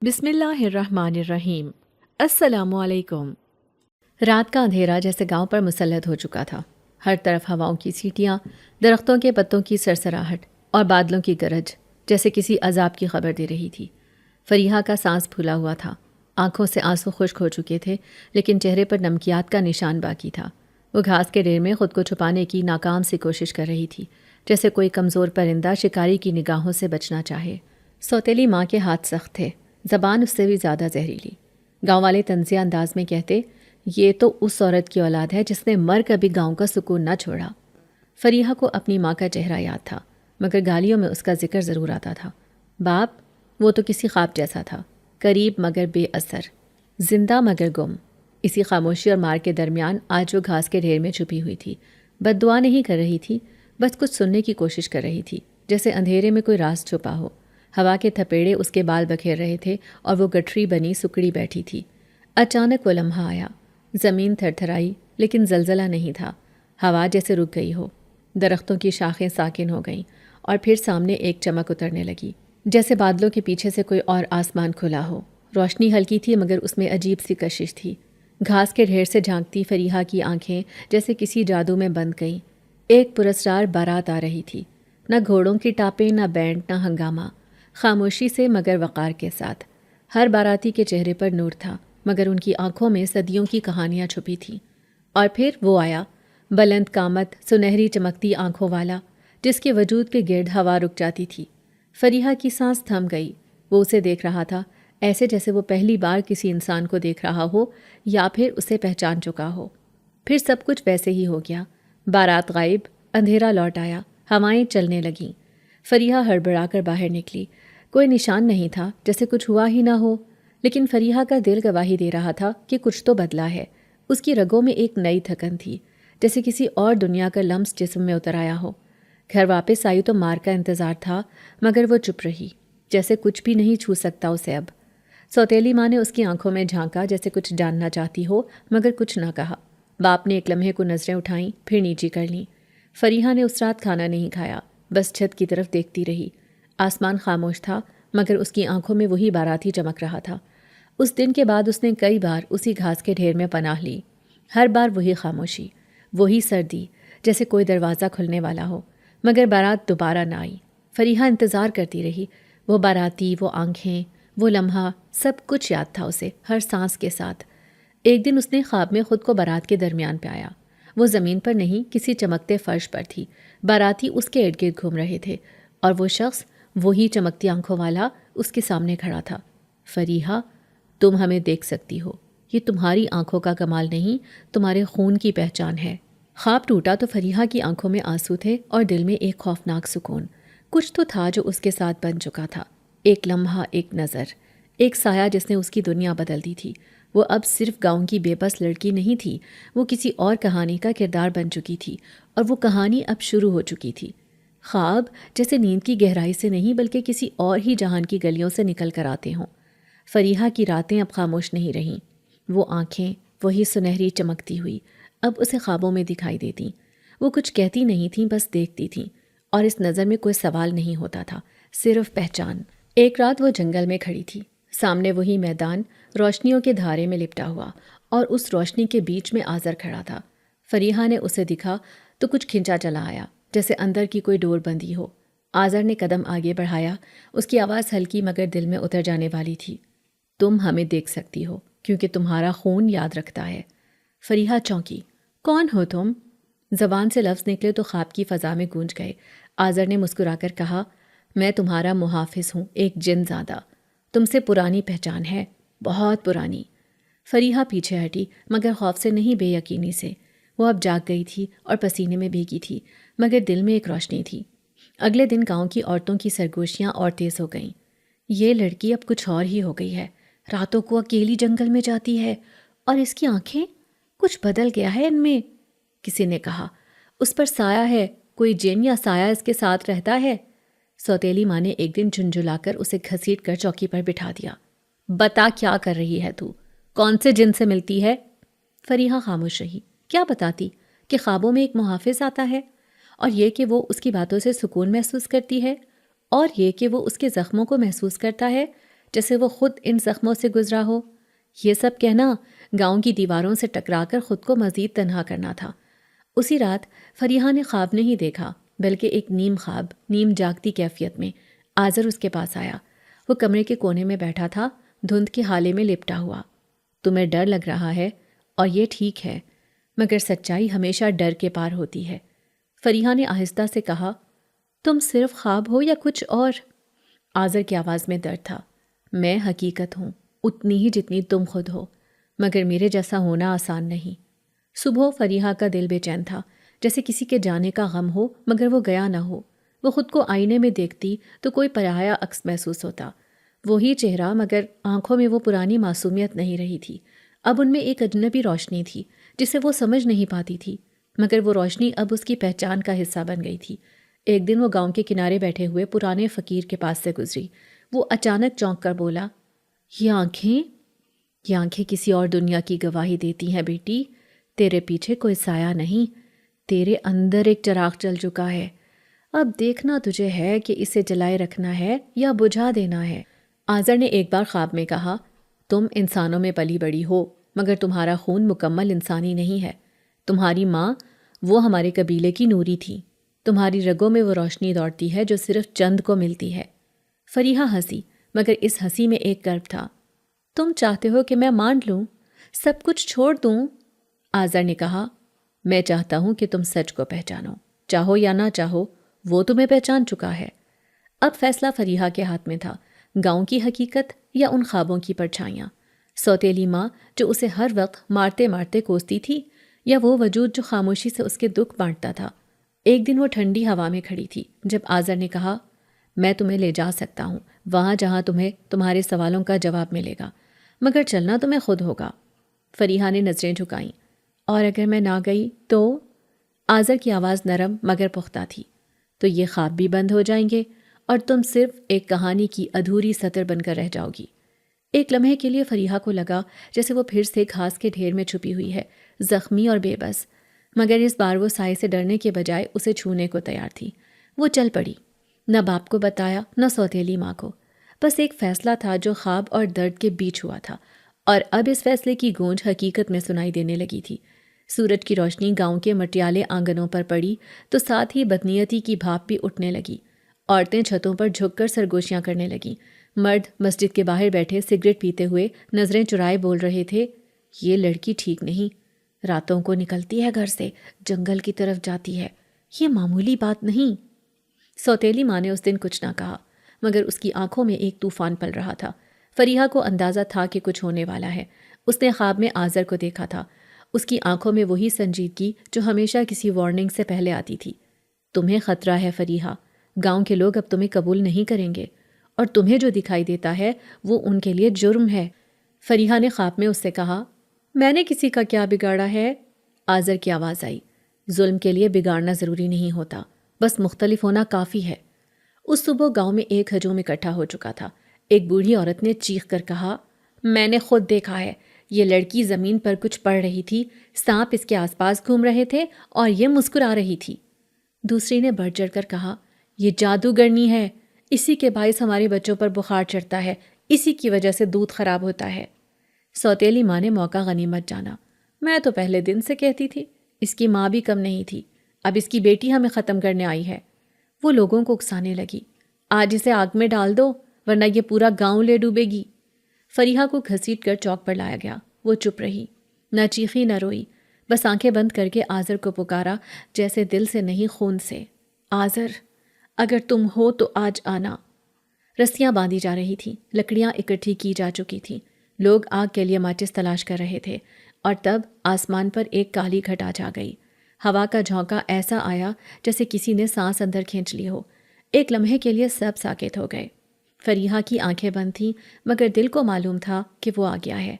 بسم اللہ الرحمن الرحیم۔ السلام علیکم۔ رات کا اندھیرا جیسے گاؤں پر مسلط ہو چکا تھا۔ ہر طرف ہواؤں کی سیٹیاں، درختوں کے پتوں کی سرسراہٹ اور بادلوں کی گرج جیسے کسی عذاب کی خبر دے رہی تھی۔ فریحہ کا سانس پھولا ہوا تھا، آنکھوں سے آنسو خشک ہو چکے تھے، لیکن چہرے پر نمکیات کا نشان باقی تھا۔ وہ گھاس کے ڈھیر میں خود کو چھپانے کی ناکام سی کوشش کر رہی تھی، جیسے کوئی کمزور پرندہ شکاری کی نگاہوں سے بچنا چاہے۔ سوتیلی ماں کے ہاتھ سخت تھے، زبان اس سے بھی زیادہ زہریلی۔ گاؤں والے طنزیہ انداز میں کہتے، یہ تو اس عورت کی اولاد ہے جس نے مر کبھی گاؤں کا سکون نہ چھوڑا۔ فریحہ کو اپنی ماں کا چہرہ یاد تھا، مگر گالیوں میں اس کا ذکر ضرور آتا تھا۔ باپ، وہ تو کسی خواب جیسا تھا، قریب مگر بے اثر، زندہ مگر گم۔ اسی خاموشی اور مار کے درمیان آج وہ گھاس کے ڈھیر میں چھپی ہوئی تھی۔ بد دعا نہیں کر رہی تھی، بس کچھ سننے کی کوشش کر رہی تھی، جیسے اندھیرے میں کوئی راز چھپا ہو۔ ہوا کے تھپیڑے اس کے بال بکھیر رہے تھے اور وہ گٹھری بنی سکڑی بیٹھی تھی۔ اچانک وہ لمحہ آیا، زمین تھر تھرائی، لیکن زلزلہ نہیں تھا۔ ہوا جیسے رک گئی ہو، درختوں کی شاخیں ساکن ہو گئیں، اور پھر سامنے ایک چمک اترنے لگی، جیسے بادلوں کے پیچھے سے کوئی اور آسمان کھلا ہو۔ روشنی ہلکی تھی مگر اس میں عجیب سی کشش تھی۔ گھاس کے ڈھیر سے جھانکتی فریحہ کی آنکھیں جیسے کسی جادو میں بند گئیں۔ ایک پراسرار بارات آ رہی تھی، نہ گھوڑوں کی ٹاپیں، نہ بینڈ، نہ ہنگامہ، خاموشی سے مگر وقار کے ساتھ۔ ہر باراتی کے چہرے پر نور تھا، مگر ان کی آنکھوں میں صدیوں کی کہانیاں چھپی تھیں۔ اور پھر وہ آیا، بلند قامت، سنہری چمکتی آنکھوں والا، جس کے وجود کے گرد ہوا رک جاتی تھی۔ فریحہ کی سانس تھم گئی۔ وہ اسے دیکھ رہا تھا، ایسے جیسے وہ پہلی بار کسی انسان کو دیکھ رہا ہو یا پھر اسے پہچان چکا ہو۔ پھر سب کچھ ویسے ہی ہو گیا۔ بارات غائب، اندھیرا لوٹ آیا، ہوائیں چلنے لگیں۔ فریحہ ہڑبڑا کر باہر نکلی۔ کوئی نشان نہیں تھا، جیسے کچھ ہوا ہی نہ ہو، لیکن فریحہ کا دل گواہی دے رہا تھا کہ کچھ تو بدلا ہے۔ اس کی رگوں میں ایک نئی تھکن تھی، جیسے کسی اور دنیا کا لمس جسم میں اتر آیا ہو۔ گھر واپس آئی تو مار کا انتظار تھا، مگر وہ چپ رہی، جیسے کچھ بھی نہیں چھو سکتا اسے اب۔ سوتیلی ماں نے اس کی آنکھوں میں جھانکا، جیسے کچھ جاننا چاہتی ہو، مگر کچھ نہ کہا۔ باپ نے ایک لمحے کو نظریں اٹھائیں، پھر نیچی کر لیں۔ فریحہ نے اس رات کھانا نہیں کھایا، بس چھت کی طرف دیکھتی رہی۔ آسمان خاموش تھا، مگر اس کی آنکھوں میں وہی باراتی چمک رہا تھا۔ اس دن کے بعد اس نے کئی بار اسی گھاس کے ڈھیر میں پناہ لی، ہر بار وہی خاموشی، وہی سردی، جیسے کوئی دروازہ کھلنے والا ہو، مگر بارات دوبارہ نہ آئی۔ فریحہ انتظار کرتی رہی، وہ باراتی، وہ آنکھیں، وہ لمحہ، سب کچھ یاد تھا اسے، ہر سانس کے ساتھ۔ ایک دن اس نے خواب میں خود کو بارات کے درمیان پہ آیا۔ وہ زمین پر نہیں، کسی چمکتے فرش پر تھی، باراتی اس کے ارد گرد گھوم رہے تھے، اور وہ شخص، وہی چمکتی آنکھوں والا، اس کے سامنے کھڑا تھا۔ فریحہ، تم ہمیں دیکھ سکتی ہو، یہ تمہاری آنکھوں کا کمال نہیں، تمہارے خون کی پہچان ہے۔ خواب ٹوٹا تو فریحہ کی آنکھوں میں آنسو تھے اور دل میں ایک خوفناک سکون۔ کچھ تو تھا جو اس کے ساتھ بن چکا تھا، ایک لمحہ، ایک نظر، ایک سایہ جس نے اس کی دنیا بدل دی تھی۔ وہ اب صرف گاؤں کی بے بس لڑکی نہیں تھی، وہ کسی اور کہانی کا کردار بن چکی تھی، اور وہ کہانی اب شروع ہو چکی تھی۔ خواب جیسے نیند کی گہرائی سے نہیں بلکہ کسی اور ہی جہان کی گلیوں سے نکل کر آتے ہوں۔ فریحہ کی راتیں اب خاموش نہیں رہیں، وہ آنکھیں، وہی سنہری چمکتی ہوئی، اب اسے خوابوں میں دکھائی دیتیں۔ وہ کچھ کہتی نہیں تھیں، بس دیکھتی تھیں، اور اس نظر میں کوئی سوال نہیں ہوتا تھا، صرف پہچان۔ ایک رات وہ جنگل میں کھڑی تھی، سامنے وہی میدان، روشنیوں کے دھارے میں لپٹا ہوا، اور اس روشنی کے بیچ میں آذر کھڑا تھا۔ فریحہ نے اسے دکھا تو کچھ کھنچا چلا آیا، جیسے اندر کی کوئی ڈور بندھی ہو۔ آذر نے قدم آگے بڑھایا، اس کی آواز ہلکی مگر دل میں اتر جانے والی تھی۔ تم ہمیں دیکھ سکتی ہو، کیونکہ تمہارا خون یاد رکھتا ہے۔ فریحہ چونکی، کون ہو تم؟ زبان سے لفظ نکلے تو خواب کی فضا میں گونج گئے۔ آذر نے مسکرا کر کہا، میں تمہارا محافظ ہوں، ایک جن زادہ، تم سے پرانی پہچان ہے، بہت پرانی۔ فریحہ پیچھے ہٹی، مگر خوف سے نہیں، بے یقینی سے۔ وہ اب جاگ گئی تھی اور پسینے میں بھیگی تھی، مگر دل میں ایک روشنی تھی۔ اگلے دن گاؤں کی عورتوں کی سرگوشیاں اور تیز ہو گئیں۔ یہ لڑکی اب کچھ اور ہی ہو گئی ہے، راتوں کو اکیلی جنگل میں جاتی ہے، اور اس کی آنکھیں، کچھ بدل گیا ہے ان میں۔ کسی نے کہا، اس پر سایہ ہے، کوئی جن یا سایہ اس کے ساتھ رہتا ہے۔ سوتیلی ماں نے ایک دن جھنجھلا کر اسے گھسیٹ کر چوکی پر بٹھا دیا۔ بتا کیا کر رہی ہے تو؟ کون سے جن سے ملتی ہے؟ فریحہ خاموش رہی۔ کیا بتاتی کہ خوابوں میں ایک محافظ آتا ہے، اور یہ کہ وہ اس کی باتوں سے سکون محسوس کرتی ہے، اور یہ کہ وہ اس کے زخموں کو محسوس کرتا ہے، جیسے وہ خود ان زخموں سے گزرا ہو۔ یہ سب کہنا گاؤں کی دیواروں سے ٹکرا کر خود کو مزید تنہا کرنا تھا۔ اسی رات فریحہ نے خواب نہیں دیکھا، بلکہ ایک نیم خواب، نیم جاگتی کیفیت میں آذر اس کے پاس آیا۔ وہ کمرے کے کونے میں بیٹھا تھا، دھند کے حالے میں لپٹا ہوا۔ تمہیں ڈر لگ رہا ہے اور یہ ٹھیک ہے، مگر سچائی ہمیشہ ڈر کے پار ہوتی ہے۔ فریحہ نے آہستہ سے کہا، تم صرف خواب ہو یا کچھ اور؟ آذر کی آواز میں درد تھا۔ میں حقیقت ہوں، اتنی ہی جتنی تم خود ہو، مگر میرے جیسا ہونا آسان نہیں۔ صبح فریحہ کا دل بے چین تھا، جیسے کسی کے جانے کا غم ہو مگر وہ گیا نہ ہو۔ وہ خود کو آئینے میں دیکھتی تو کوئی پرایا عکس محسوس ہوتا، وہی چہرہ، مگر آنکھوں میں وہ پرانی معصومیت نہیں رہی تھی۔ اب ان میں ایک اجنبی روشنی تھی جسے وہ سمجھ نہیں پاتی تھی، مگر وہ روشنی اب اس کی پہچان کا حصہ بن گئی تھی۔ ایک دن وہ گاؤں کے کنارے بیٹھے ہوئے پرانے فقیر کے پاس سے گزری۔ وہ اچانک چونک کر بولا، یہ آنکھیں کسی اور دنیا کی گواہی دیتی ہیں بیٹی۔ تیرے پیچھے کوئی سایہ نہیں، تیرے اندر ایک چراغ جل چکا ہے۔ اب دیکھنا تجھے ہے کہ اسے جلائے رکھنا ہے یا بجھا دینا ہے۔ آذر نے ایک بار خواب میں کہا، تم انسانوں میں پلی بڑی ہو، مگر تمہارا خون مکمل انسانی نہیں ہے۔ تمہاری ماں، وہ ہمارے قبیلے کی نوری تھی۔ تمہاری رگوں میں وہ روشنی دوڑتی ہے جو صرف چند کو ملتی ہے۔ فریحہ ہنسی، مگر اس ہنسی میں ایک کرب تھا۔ تم چاہتے ہو کہ میں مان لوں، سب کچھ چھوڑ دوں؟ آذر نے کہا، میں چاہتا ہوں کہ تم سچ کو پہچانو، چاہو یا نہ چاہو، وہ تمہیں پہچان چکا ہے۔ اب فیصلہ فریحہ کے ہاتھ میں تھا، گاؤں کی حقیقت یا ان خوابوں کی پرچھائیاں۔ سوتیلی ماں جو اسے ہر وقت مارتے مارتے کوستی تھی، یا وہ وجود جو خاموشی سے اس کے دکھ بانٹتا تھا۔ ایک دن وہ ٹھنڈی ہوا میں کھڑی تھی جب آذر نے کہا، میں تمہیں لے جا سکتا ہوں وہاں جہاں تمہیں تمہارے سوالوں کا جواب ملے گا، مگر چلنا تمہیں خود ہوگا۔ فریحہ نے نظریں جھکائیں۔ اور اگر میں نہ گئی تو؟ آذر کی آواز نرم مگر پختہ تھی۔ تو یہ خواب بھی بند ہو جائیں گے اور تم صرف ایک کہانی کی ادھوری سطر بن کر رہ جاؤ گی۔ ایک لمحے کے لیے فریحہ کو لگا جیسے وہ پھر سے گھاس کے ڈھیر میں چھپی ہوئی ہے، زخمی اور بے بس، مگر اس بار وہ سائے سے ڈرنے کے بجائے اسے چھونے کو تیار تھی۔ وہ چل پڑی، نہ باپ کو بتایا نہ سوتیلی ماں کو، بس ایک فیصلہ تھا جو خواب اور درد کے بیچ ہوا تھا، اور اب اس فیصلے کی گونج حقیقت میں سنائی دینے لگی تھی۔ سورج کی روشنی گاؤں کے مٹیالے آنگنوں پر پڑی تو ساتھ ہی بدنیتی کی بھاپ بھی اٹھنے لگی۔ عورتیں چھتوں پر جھک کر سرگوشیاں کرنے لگیں، مرد مسجد کے باہر بیٹھے سگریٹ پیتے ہوئے نظریں چرائے بول رہے تھے، یہ لڑکی ٹھیک نہیں، راتوں کو نکلتی ہے گھر سے، جنگل کی طرف جاتی ہے، یہ معمولی بات نہیں۔ سوتیلی ماں نے اس دن کچھ نہ کہا، مگر اس کی آنکھوں میں ایک طوفان پل رہا تھا۔ فریحہ کو اندازہ تھا کہ کچھ ہونے والا ہے۔ اس نے خواب میں آذر کو دیکھا تھا، اس کی آنکھوں میں وہی سنجیدگی جو ہمیشہ کسی وارننگ سے پہلے آتی تھی۔ تمہیں خطرہ ہے فریحہ، گاؤں کے لوگ اب تمہیں قبول نہیں کریں گے، اور تمہیں جو دکھائی دیتا ہے وہ ان کے لیے جرم ہے۔ فریحہ نے خواب میں اس سے کہا، میں نے کسی کا کیا بگاڑا ہے؟ آذر کی آواز آئی، ظلم کے لیے بگاڑنا ضروری نہیں ہوتا، بس مختلف ہونا کافی ہے۔ اس صبح گاؤں میں ایک ہجوم اکٹھا ہو چکا تھا۔ ایک بوڑھی عورت نے چیخ کر کہا، میں نے خود دیکھا ہے، یہ لڑکی زمین پر کچھ پڑھ رہی تھی، سانپ اس کے آس پاس گھوم رہے تھے اور یہ مسکرا رہی تھی۔ دوسری نے بڑھ چڑھ کر کہا، یہ جادوگرنی ہے، اسی کے باعث ہمارے بچوں پر بخار چڑھتا ہے، اسی کی وجہ سے دودھ خراب ہوتا ہے۔ سوتیلی ماں نے موقع غنیمت جانا، میں تو پہلے دن سے کہتی تھی، اس کی ماں بھی کم نہیں تھی، اب اس کی بیٹی ہمیں ختم کرنے آئی ہے۔ وہ لوگوں کو اکسانے لگی، آج اسے آگ میں ڈال دو ورنہ یہ پورا گاؤں لے ڈوبے گی۔ فریحہ کو گھسیٹ کر چوک پر لایا گیا۔ وہ چپ رہی، نہ چیخی نہ روئی، بس آنکھیں بند کر کے آذر کو پکارا، جیسے دل سے نہیں خون سے، آذر اگر تم ہو تو آج آنا۔ رسیاں باندھی جا رہی تھیں، لکڑیاں اکٹھی کی جا چکی تھیں، لوگ آگ کے لیے ماچس تلاش کر رہے تھے، اور تب آسمان پر ایک کالی گھٹا چھا گئی۔ ہوا کا جھونکا ایسا آیا جیسے کسی نے سانس اندر کھینچ لی ہو۔ ایک لمحے کے لیے سب ساکت ہو گئے۔ فریحہ کی آنکھیں بند تھیں، مگر دل کو معلوم تھا کہ وہ آ گیا ہے۔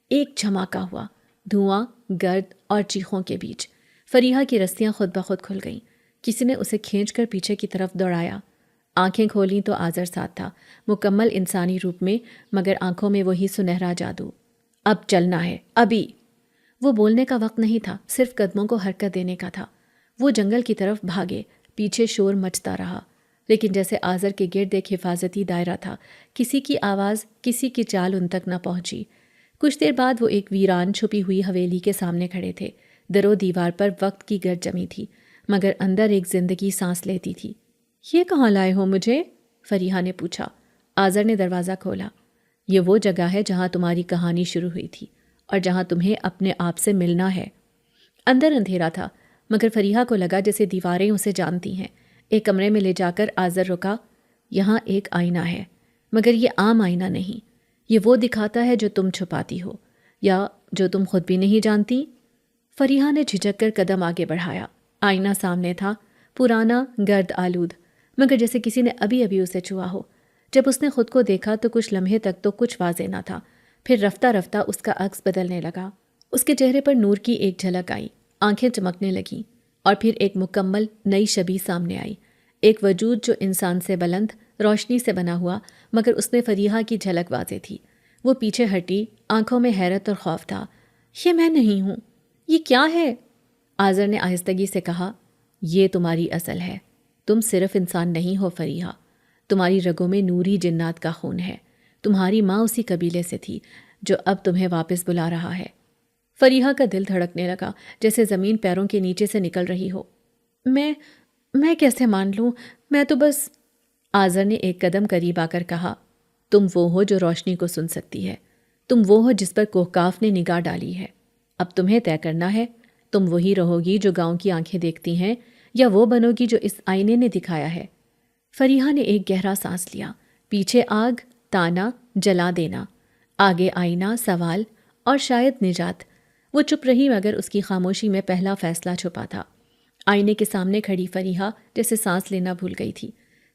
ایک جھماکہ ہوا، دھواں، گرد اور چیخوں کے بیچ فریحہ کی رسیاں خود بخود کھل گئیں۔ کسی نے اسے کھینچ کر پیچھے کی طرف دوڑایا۔ آنکھیں کھولیں تو آذر ساتھ تھا، مکمل انسانی روپ میں، مگر آنکھوں میں وہی سنہرا جادو۔ اب چلنا ہے، ابھی۔ وہ بولنے کا وقت نہیں تھا، صرف قدموں کو حرکت دینے کا تھا۔ وہ جنگل کی طرف بھاگے، پیچھے شور مچتا رہا۔ لیکن جیسے آذر کے گرد ایک حفاظتی دائرہ تھا، کسی کی آواز، کسی کی چال ان تک نہ پہنچی۔ کچھ دیر بعد وہ ایک ویران چھپی ہوئی حویلی کے سامنے کھڑے تھے۔ در و دیوار پر وقت کی گرد جمی تھی، مگر اندر ایک زندگی سانس لیتی تھی۔ یہ کہاں لائے ہو مجھے؟ فریحہ نے پوچھا۔ آذر نے دروازہ کھولا۔ یہ وہ جگہ ہے جہاں تمہاری کہانی شروع ہوئی تھی اور جہاں تمہیں اپنے آپ سے ملنا ہے۔ اندر اندھیرا تھا، مگر فریحہ کو لگا جیسے دیواریں اسے جانتی ہیں۔ ایک کمرے میں لے جا کر آذر رکا۔ یہاں ایک آئینہ ہے، مگر یہ عام آئینہ نہیں۔ یہ وہ دکھاتا ہے جو تم چھپاتی ہو، یا جو تم خود بھی نہیں جانتی۔ فریحہ نے جھجک کر قدم آگے بڑھایا۔ آئینہ سامنے تھا، پرانا، گرد آلود، مگر جیسے کسی نے ابھی ابھی اسے چھوا ہو۔ جب اس نے خود کو دیکھا تو کچھ لمحے تک تو کچھ واضح نہ تھا، پھر رفتہ رفتہ اس کا عکس بدلنے لگا۔ اس کے چہرے پر نور کی ایک جھلک آئی، آنکھیں چمکنے لگیں، اور پھر ایک مکمل نئی شبیہ سامنے آئی، ایک وجود جو انسان سے بلند، روشنی سے بنا ہوا، مگر اس میں فریحہ کی جھلک واضح تھی۔ وہ پیچھے ہٹی، آنکھوں میں حیرت اور خوف تھا۔ یہ میں نہیں ہوں، یہ کیا ہے؟ آذر نے آہستگی سے کہا، یہ تمہاری اصل ہے۔ تم صرف انسان نہیں ہو فریحہ، تمہاری رگوں میں نوری جنات کا خون ہے۔ تمہاری ماں اسی قبیلے سے تھی جو اب تمہیں واپس بلا رہا ہے۔ فریحہ کا دل دھڑکنے لگا، جیسے زمین پیروں کے نیچے سے نکل رہی ہو۔ میں کیسے مان لوں؟ میں تو بس… آذر نے ایک قدم قریب آ کر کہا، تم وہ ہو جو روشنی کو سن سکتی ہے، تم وہ ہو جس پر کوہکاف نے نگاہ ڈالی ہے۔ اب تمہیں طے کرنا ہے، تم وہی رہو گی جو گاؤں کی آنکھیں دیکھتی ہیں، یا وہ بنو گی جو اس آئینے نے دکھایا ہے۔ فریحہ نے ایک گہرا سانس لیا۔ پیچھے آگ، تانا، جلا دینا، آگے آئینہ، سوال اور شاید نجات۔ وہ چپ رہی، مگر اس کی خاموشی میں پہلا فیصلہ چھپا تھا۔ آئینے کے سامنے کھڑی فریحہ جیسے سانس لینا بھول گئی تھی۔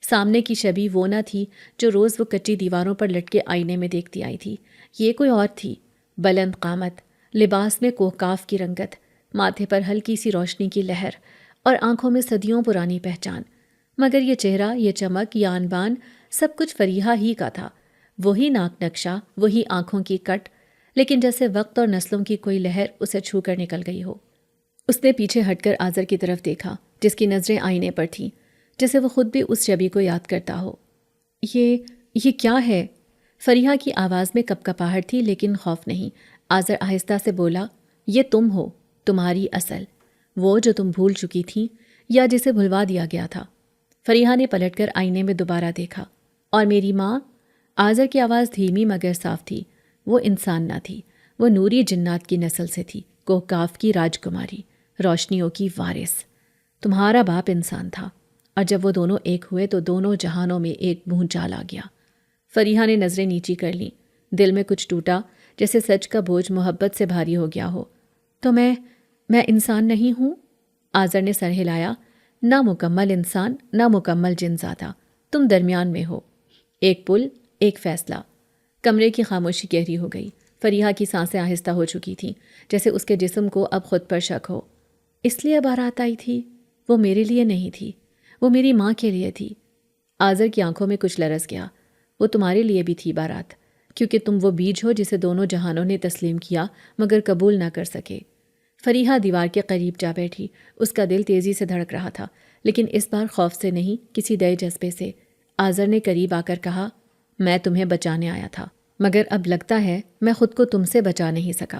سامنے کی شبیہ وہ نہ تھی جو روز وہ کچی دیواروں پر لٹکے آئینے میں دیکھتی آئی تھی۔ یہ کوئی اور تھی، بلند قامت، لباس میں کوہکاف کی رنگت، ماتھے پر ہلکی سی روشنی کی لہر، اور آنکھوں میں صدیوں پرانی پہچان۔ مگر یہ چہرہ، یہ چمک، یہ آن بان، سب کچھ فریحہ ہی کا تھا۔ وہی ناک نقشہ، وہی آنکھوں کی کٹ، لیکن جیسے وقت اور نسلوں کی کوئی لہر اسے چھو کر نکل گئی ہو۔ اس نے پیچھے ہٹ کر آذر کی طرف دیکھا، جس کی نظریں آئینے پر تھیں، جیسے وہ خود بھی اس شبیہ کو یاد کرتا ہو۔ یہ کیا ہے؟ فریحہ کی آواز میں کپکپاہٹ تھی، لیکن خوف نہیں۔ آذر آہستہ سے بولا، یہ تم ہو، تمہاری اصل، وہ جو تم بھول چکی تھی یا جسے بھلوا دیا گیا تھا۔ فریحہ نے پلٹ کر آئینے میں دوبارہ دیکھا۔ اور میری ماں؟ آذر کی آواز دھیمی مگر صاف تھی۔ وہ انسان نہ تھی، وہ نوری جنات کی نسل سے تھی، کوہکاف کی راجکماری، روشنیوں کی وارث۔ تمہارا باپ انسان تھا، اور جب وہ دونوں ایک ہوئے تو دونوں جہانوں میں ایک بھونچال آ گیا۔ فریحہ نے نظریں نیچی کر لیں، دل میں کچھ ٹوٹا، جیسے سچ کا بوجھ محبت سے بھاری ہو گیا ہو۔ تو میں انسان نہیں ہوں؟ آذر نے سر ہلایا۔ نہ مکمل انسان، نہ مکمل جن زادہ، تم درمیان میں ہو، ایک پل، ایک فیصلہ۔ کمرے کی خاموشی گہری ہو گئی۔ فریحہ کی سانسیں آہستہ ہو چکی تھیں، جیسے اس کے جسم کو اب خود پر شک ہو۔ اس لیے بارات آئی تھی؟ وہ میرے لیے نہیں تھی، وہ میری ماں کے لیے تھی۔ آذر کی آنکھوں میں کچھ لرز گیا۔ وہ تمہارے لیے بھی تھی بارات، کیونکہ تم وہ بیج ہو جسے دونوں جہانوں نے تسلیم کیا مگر قبول نہ کر سکے۔ فریحہ دیوار کے قریب جا بیٹھی۔ اس کا دل تیزی سے دھڑک رہا تھا، لیکن اس بار خوف سے نہیں، کسی نئے جذبے سے۔ آذر نے قریب آ کر کہا، میں تمہیں بچانے آیا تھا، مگر اب لگتا ہے میں خود کو تم سے بچا نہیں سکا۔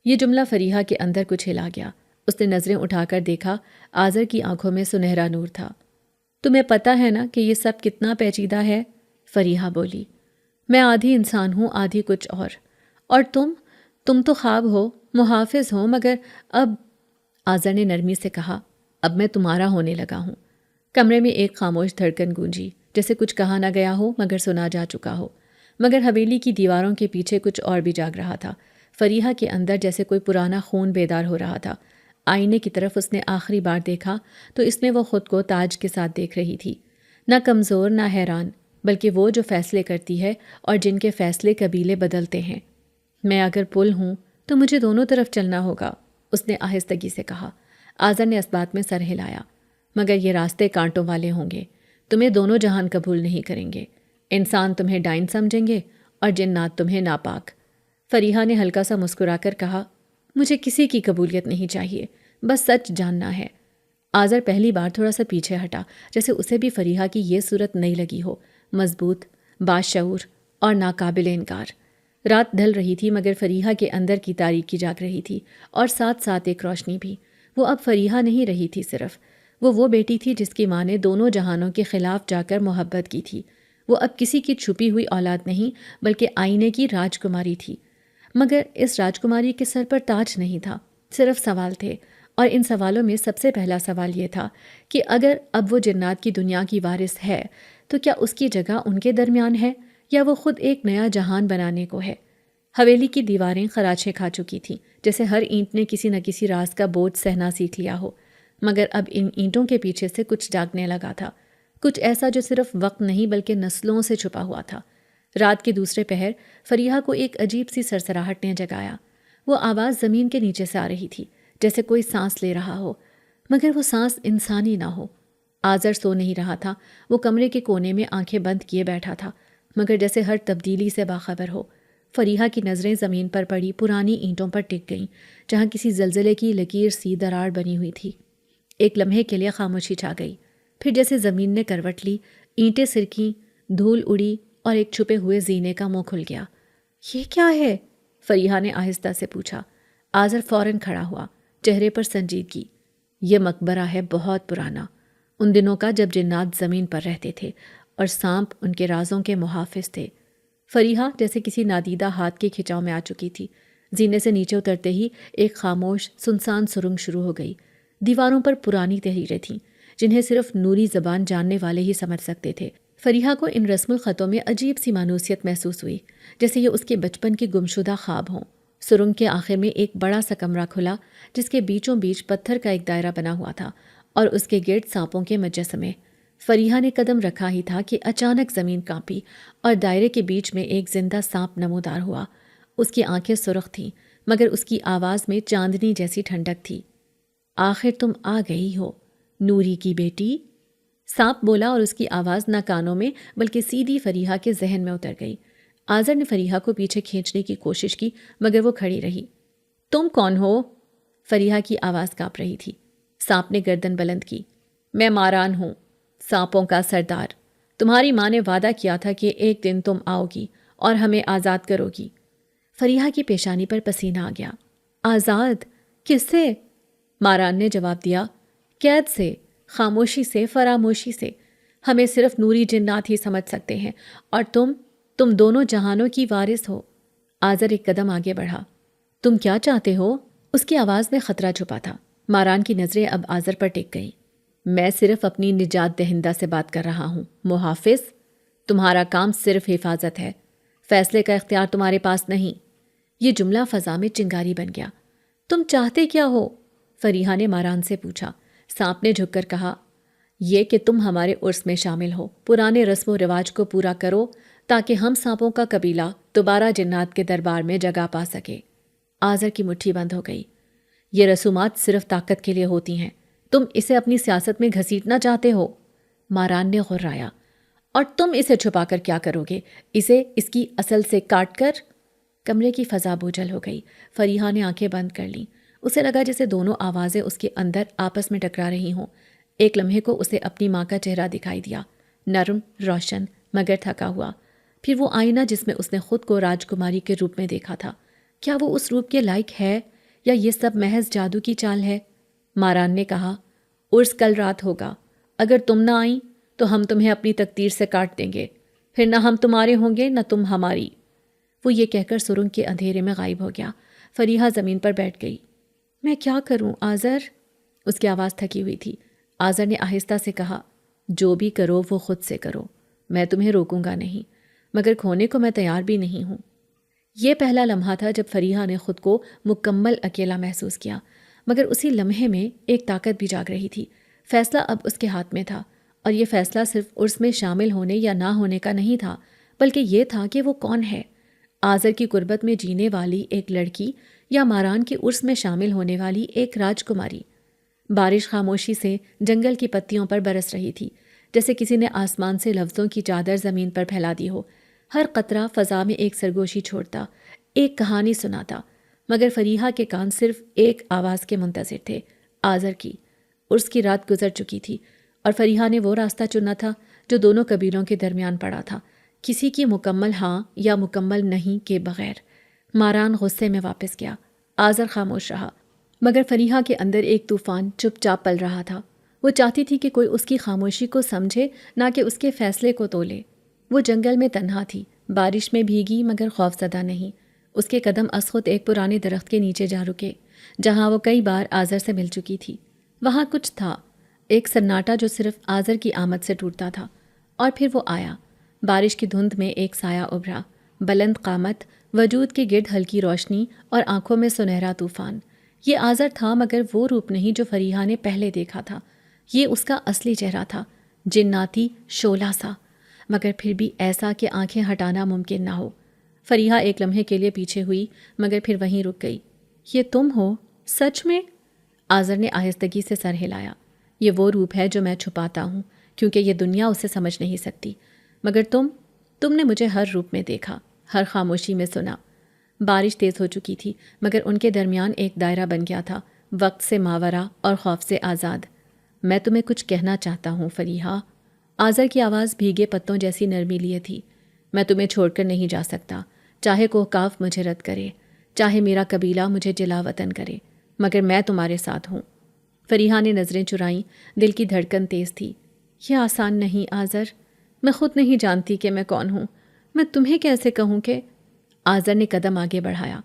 یہ جملہ فریحہ کے اندر کچھ ہلا گیا۔ اس نے نظریں اٹھا کر دیکھا، آذر کی آنکھوں میں سنہرا نور تھا۔ تمہیں پتہ ہے نا کہ یہ سب کتنا پیچیدہ ہے؟ فریحہ بولی۔ میں آدھی انسان ہوں، آدھی کچھ اور تم تو خواب ہو، محافظ ہو، مگر اب… آذر نے نرمی سے کہا، اب میں تمہارا ہونے لگا ہوں۔ کمرے میں ایک خاموش دھڑکن گونجی، جیسے کچھ کہا نہ گیا ہو مگر سنا جا چکا ہو۔ مگر حویلی کی دیواروں کے پیچھے کچھ اور بھی جاگ رہا تھا۔ فریحہ کے اندر جیسے کوئی پرانا خون بیدار ہو رہا تھا۔ آئینے کی طرف اس نے آخری بار دیکھا تو اس میں وہ خود کو تاج کے ساتھ دیکھ رہی تھی، نہ کمزور نہ حیران، بلکہ وہ جو فیصلے کرتی ہے اور جن کے فیصلے قبیلے بدلتے ہیں۔ میں اگر پل ہوں تو مجھے دونوں طرف چلنا ہوگا، اس نے آہستگی سے کہا۔ آذر نے اس بات میں سر ہلایا، مگر یہ راستے کانٹوں والے ہوں گے، تمہیں دونوں جہان قبول نہیں کریں گے۔ انسان تمہیں ڈائن سمجھیں گے اور جنات تمہیں ناپاک۔ فریحہ نے ہلکا سا مسکرا کر کہا، مجھے کسی کی قبولیت نہیں چاہیے، بس سچ جاننا ہے۔ آذر پہلی بار تھوڑا سا پیچھے ہٹا، جیسے اسے بھی فریحہ کی یہ صورت نئی لگی ہو، مضبوط، باشعور اور ناقابل انکار۔ رات ڈھل رہی تھی مگر فریحہ کے اندر کی تاریکی جاگ رہی تھی، اور ساتھ ساتھ ایک روشنی بھی۔ وہ اب فریحہ نہیں رہی تھی صرف، وہ بیٹی تھی جس کی ماں نے دونوں جہانوں کے خلاف جا کر محبت کی تھی۔ وہ اب کسی کی چھپی ہوئی اولاد نہیں بلکہ آئینے کی راجکماری تھی۔ مگر اس راجکماری کے سر پر تاج نہیں تھا، صرف سوال تھے، اور ان سوالوں میں سب سے پہلا سوال یہ تھا کہ اگر اب وہ جنات کی دنیا کی وارث ہے تو کیا اس کی جگہ ان کے درمیان ہے یا وہ خود ایک نیا جہان بنانے کو ہے؟ حویلی کی دیواریں خراچیں کھا چکی تھیں، جیسے ہر اینٹ نے کسی نہ کسی راز کا بوجھ سہنا سیکھ لیا ہو، مگر اب ان اینٹوں کے پیچھے سے کچھ جاگنے لگا تھا، کچھ ایسا جو صرف وقت نہیں بلکہ نسلوں سے چھپا ہوا تھا۔ رات کے دوسرے پہر فریحہ کو ایک عجیب سی سرسراہٹ نے جگایا۔ وہ آواز زمین کے نیچے سے آ رہی تھی، جیسے کوئی سانس لے رہا ہو، مگر وہ سانس انسانی نہ ہو۔ آذر سو نہیں رہا تھا، وہ کمرے کے کونے میں آنکھیں بند کیے بیٹھا تھا، مگر جیسے ہر تبدیلی سے باخبر ہو۔ فریحہ کی نظریں زمین پر پڑی پرانی اینٹوں پر ٹک گئیں، جہاں کسی زلزلے کی لکیر سی دراڑ بنی ہوئی تھی۔ ایک لمحے کے لیے خاموشی چھا گئی، پھر جیسے زمین نے کروٹ لی، اینٹیں سرکیں، دھول اڑی اور ایک چھپے ہوئے زینے کا منہ کھل گیا۔ یہ کیا ہے؟ فریحہ نے آہستہ سے پوچھا۔ آذر فوراً کھڑا ہوا، چہرے پر سنجیدگی۔ یہ مقبرہ ہے بہت پرانا، ان دنوں کا جب جنات زمین پر رہتے تھے اور سانپ ان کے رازوں کے محافظ تھے۔ فریحہ جیسے کسی نادیدہ ہاتھ کے کھچاؤ میں آ چکی تھی۔ زینے سے نیچے اترتے ہی ایک خاموش سنسان سرنگ شروع ہو گئی۔ دیواروں پر پرانی تحریریں تھیں جنہیں صرف نوری زبان جاننے والے ہی سمجھ سکتے تھے۔ فریحہ کو ان رسم الخطوں میں عجیب سی مانوسیت محسوس ہوئی، جیسے یہ اس کے بچپن کے گمشدہ خواب ہوں۔ سرنگ کے آخر میں ایک بڑا سا کمرہ کھلا، جس کے بیچوں بیچ پتھر کا ایک دائرہ بنا ہوا تھا اور اس کے گرد سانپوں کے مجسمے۔ فریحہ نے قدم رکھا ہی تھا کہ اچانک زمین کانپی اور دائرے کے بیچ میں ایک زندہ سانپ نمودار ہوا۔ اس کی آنکھیں سرخ تھیں مگر اس کی آواز میں چاندنی جیسی ٹھنڈک تھی۔ آخر تم آ گئی ہو، نوری کی بیٹی؟ سانپ بولا اور اس کی آواز نہ کانوں میں بلکہ سیدھی فریحہ کے ذہن میں اتر گئی۔ آذر نے فریحہ کو پیچھے کھینچنے کی کوشش کی مگر وہ کھڑی رہی۔ تم کون ہو؟ فریحہ کی آواز کانپ رہی تھی۔ سانپ نے گردن بلند کی۔ میں ماران ہوں، سانپوں کا سردار۔ تمہاری ماں نے وعدہ کیا تھا کہ ایک دن تم آؤ گی اور ہمیں آزاد کرو گی۔ فریحہ کی پیشانی پر پسینہ آ گیا۔ آزاد؟ کس سے؟ ماران نے جواب دیا، قید سے، خاموشی سے، فراموشی سے۔ ہمیں صرف نوری جنات ہی سمجھ سکتے ہیں، اور تم دونوں جہانوں کی وارث ہو۔ آذر ایک قدم آگے بڑھا۔ تم کیا چاہتے ہو؟ اس کی آواز میں خطرہ چھپا تھا۔ ماران کی نظریں اب آذر پر ٹک گئیں۔ میں صرف اپنی نجات دہندہ سے بات کر رہا ہوں، محافظ۔ تمہارا کام صرف حفاظت ہے، فیصلے کا اختیار تمہارے پاس نہیں۔ یہ جملہ فضا میں چنگاری بن گیا۔ تم چاہتے کیا ہو؟ فریحہ نے ماران سے پوچھا۔ سانپ نے جھک کر کہا، یہ کہ تم ہمارے عرس میں شامل ہو، پرانے رسم و رواج کو پورا کرو تاکہ ہم سانپوں کا قبیلہ دوبارہ جنات کے دربار میں جگہ پا سکے۔ آذر کی مٹھی بند ہو گئی۔ یہ رسومات صرف طاقت کے لیے ہوتی ہیں، تم اسے اپنی سیاست میں گھسیٹنا چاہتے ہو۔ ماران نے غرایا، اور تم اسے چھپا کر کیا کرو گے؟ اسے اس کی اصل سے کاٹ کر؟ کمرے کی فضا بوجھل ہو گئی۔ فریحہ نے آنکھیں بند کر لیں۔ اسے لگا جیسے دونوں آوازیں اس کے اندر آپس میں ٹکرا رہی ہوں۔ ایک لمحے کو اسے اپنی ماں کا چہرہ دکھائی دیا، نرم، روشن، مگر تھکا ہوا۔ پھر وہ آئینہ جس میں اس نے خود کو راجکماری کے روپ میں دیکھا تھا، کیا وہ اس روپ کے لائق ہے یا یہ سب محض جادو کی چال ہے؟ ماران نے کہا، عرس کل رات ہوگا، اگر تم نہ آئیں تو ہم تمہیں اپنی تقدیر سے کاٹ دیں گے، پھر نہ ہم تمہارے ہوں گے نہ تم ہماری۔ وہ یہ کہہ کر سرنگ کے اندھیرے میں غائب ہو گیا۔ فریحہ زمین پر بیٹھ گئی۔ میں کیا کروں آذر؟ اس کی آواز تھکی ہوئی تھی۔ آذر نے آہستہ سے کہا، جو بھی کرو وہ خود سے کرو، میں تمہیں روکوں گا نہیں، مگر کھونے کو میں تیار بھی نہیں ہوں۔ یہ پہلا لمحہ تھا جب فریحہ نے خود کو مکمل اکیلا محسوس کیا، مگر اسی لمحے میں ایک طاقت بھی جاگ رہی تھی۔ فیصلہ اب اس کے ہاتھ میں تھا، اور یہ فیصلہ صرف عرس میں شامل ہونے یا نہ ہونے کا نہیں تھا، بلکہ یہ تھا کہ وہ کون ہے، آذر کی قربت میں جینے والی ایک لڑکی یا ماران کی عرس میں شامل ہونے والی ایک راجکماری۔ بارش خاموشی سے جنگل کی پتیوں پر برس رہی تھی، جیسے کسی نے آسمان سے لفظوں کی چادر زمین پر پھیلا دی ہو۔ ہر قطرہ فضا میں ایک سرگوشی چھوڑتا، ایک کہانی سناتا، مگر فریحہ کے کان صرف ایک آواز کے منتظر تھے، آذر کی۔ عرس کی رات گزر چکی تھی اور فریحہ نے وہ راستہ چنا تھا جو دونوں قبیلوں کے درمیان پڑا تھا، کسی کی مکمل ہاں یا مکمل نہیں کے بغیر۔ ماران غصے میں واپس گیا، آذر خاموش رہا، مگر فریحہ کے اندر ایک طوفان چپ چاپ پل رہا تھا۔ وہ چاہتی تھی کہ کوئی اس کی خاموشی کو سمجھے، نہ کہ اس کے فیصلے کو تولے۔ وہ جنگل میں تنہا تھی، بارش میں بھیگی مگر خوف زدہ نہیں۔ اس کے قدم از خود ایک پرانے درخت کے نیچے جا رکے، جہاں وہ کئی بار آذر سے مل چکی تھی۔ وہاں کچھ تھا، ایک سناٹا جو صرف آذر کی آمد سے ٹوٹتا تھا۔ اور پھر وہ آیا۔ بارش کی دھند میں ایک سایہ ابھرا، بلند قامت، وجود کے گرد ہلکی روشنی اور آنکھوں میں سنہرا طوفان۔ یہ آذر تھا مگر وہ روپ نہیں جو فریحہ نے پہلے دیکھا تھا۔ یہ اس کا اصلی چہرہ تھا، جناتی، شعلہ سا، مگر پھر بھی ایسا کہ آنکھیں ہٹانا ممکن نہ ہو۔ فریحہ ایک لمحے کے لیے پیچھے ہوئی مگر پھر وہیں رک گئی۔ یہ تم ہو؟ سچ میں؟ آذر نے آہستگی سے سر ہلایا۔ یہ وہ روپ ہے جو میں چھپاتا ہوں کیونکہ یہ دنیا اسے سمجھ نہیں سکتی، مگر تم نے مجھے ہر روپ میں دیکھا، ہر خاموشی میں سنا۔ بارش تیز ہو چکی تھی مگر ان کے درمیان ایک دائرہ بن گیا تھا، وقت سے ماورا اور خوف سے آزاد۔ میں تمہیں کچھ کہنا چاہتا ہوں فریحہ۔ آذر کی آواز بھیگے پتوں جیسی نرمی لیے تھی۔ میں تمہیں چھوڑ کر نہیں جا سکتا، چاہے کوہکاف مجھے رد کرے، چاہے میرا قبیلہ مجھے جلا وطن کرے، مگر میں تمہارے ساتھ ہوں۔ فریحہ نے نظریں چرائیں، دل کی دھڑکن تیز تھی۔ یہ آسان نہیں آذر، میں خود نہیں جانتی کہ میں کون ہوں۔ میں تمہیں کیسے کہوں کہ… آذر نے قدم آگے بڑھایا۔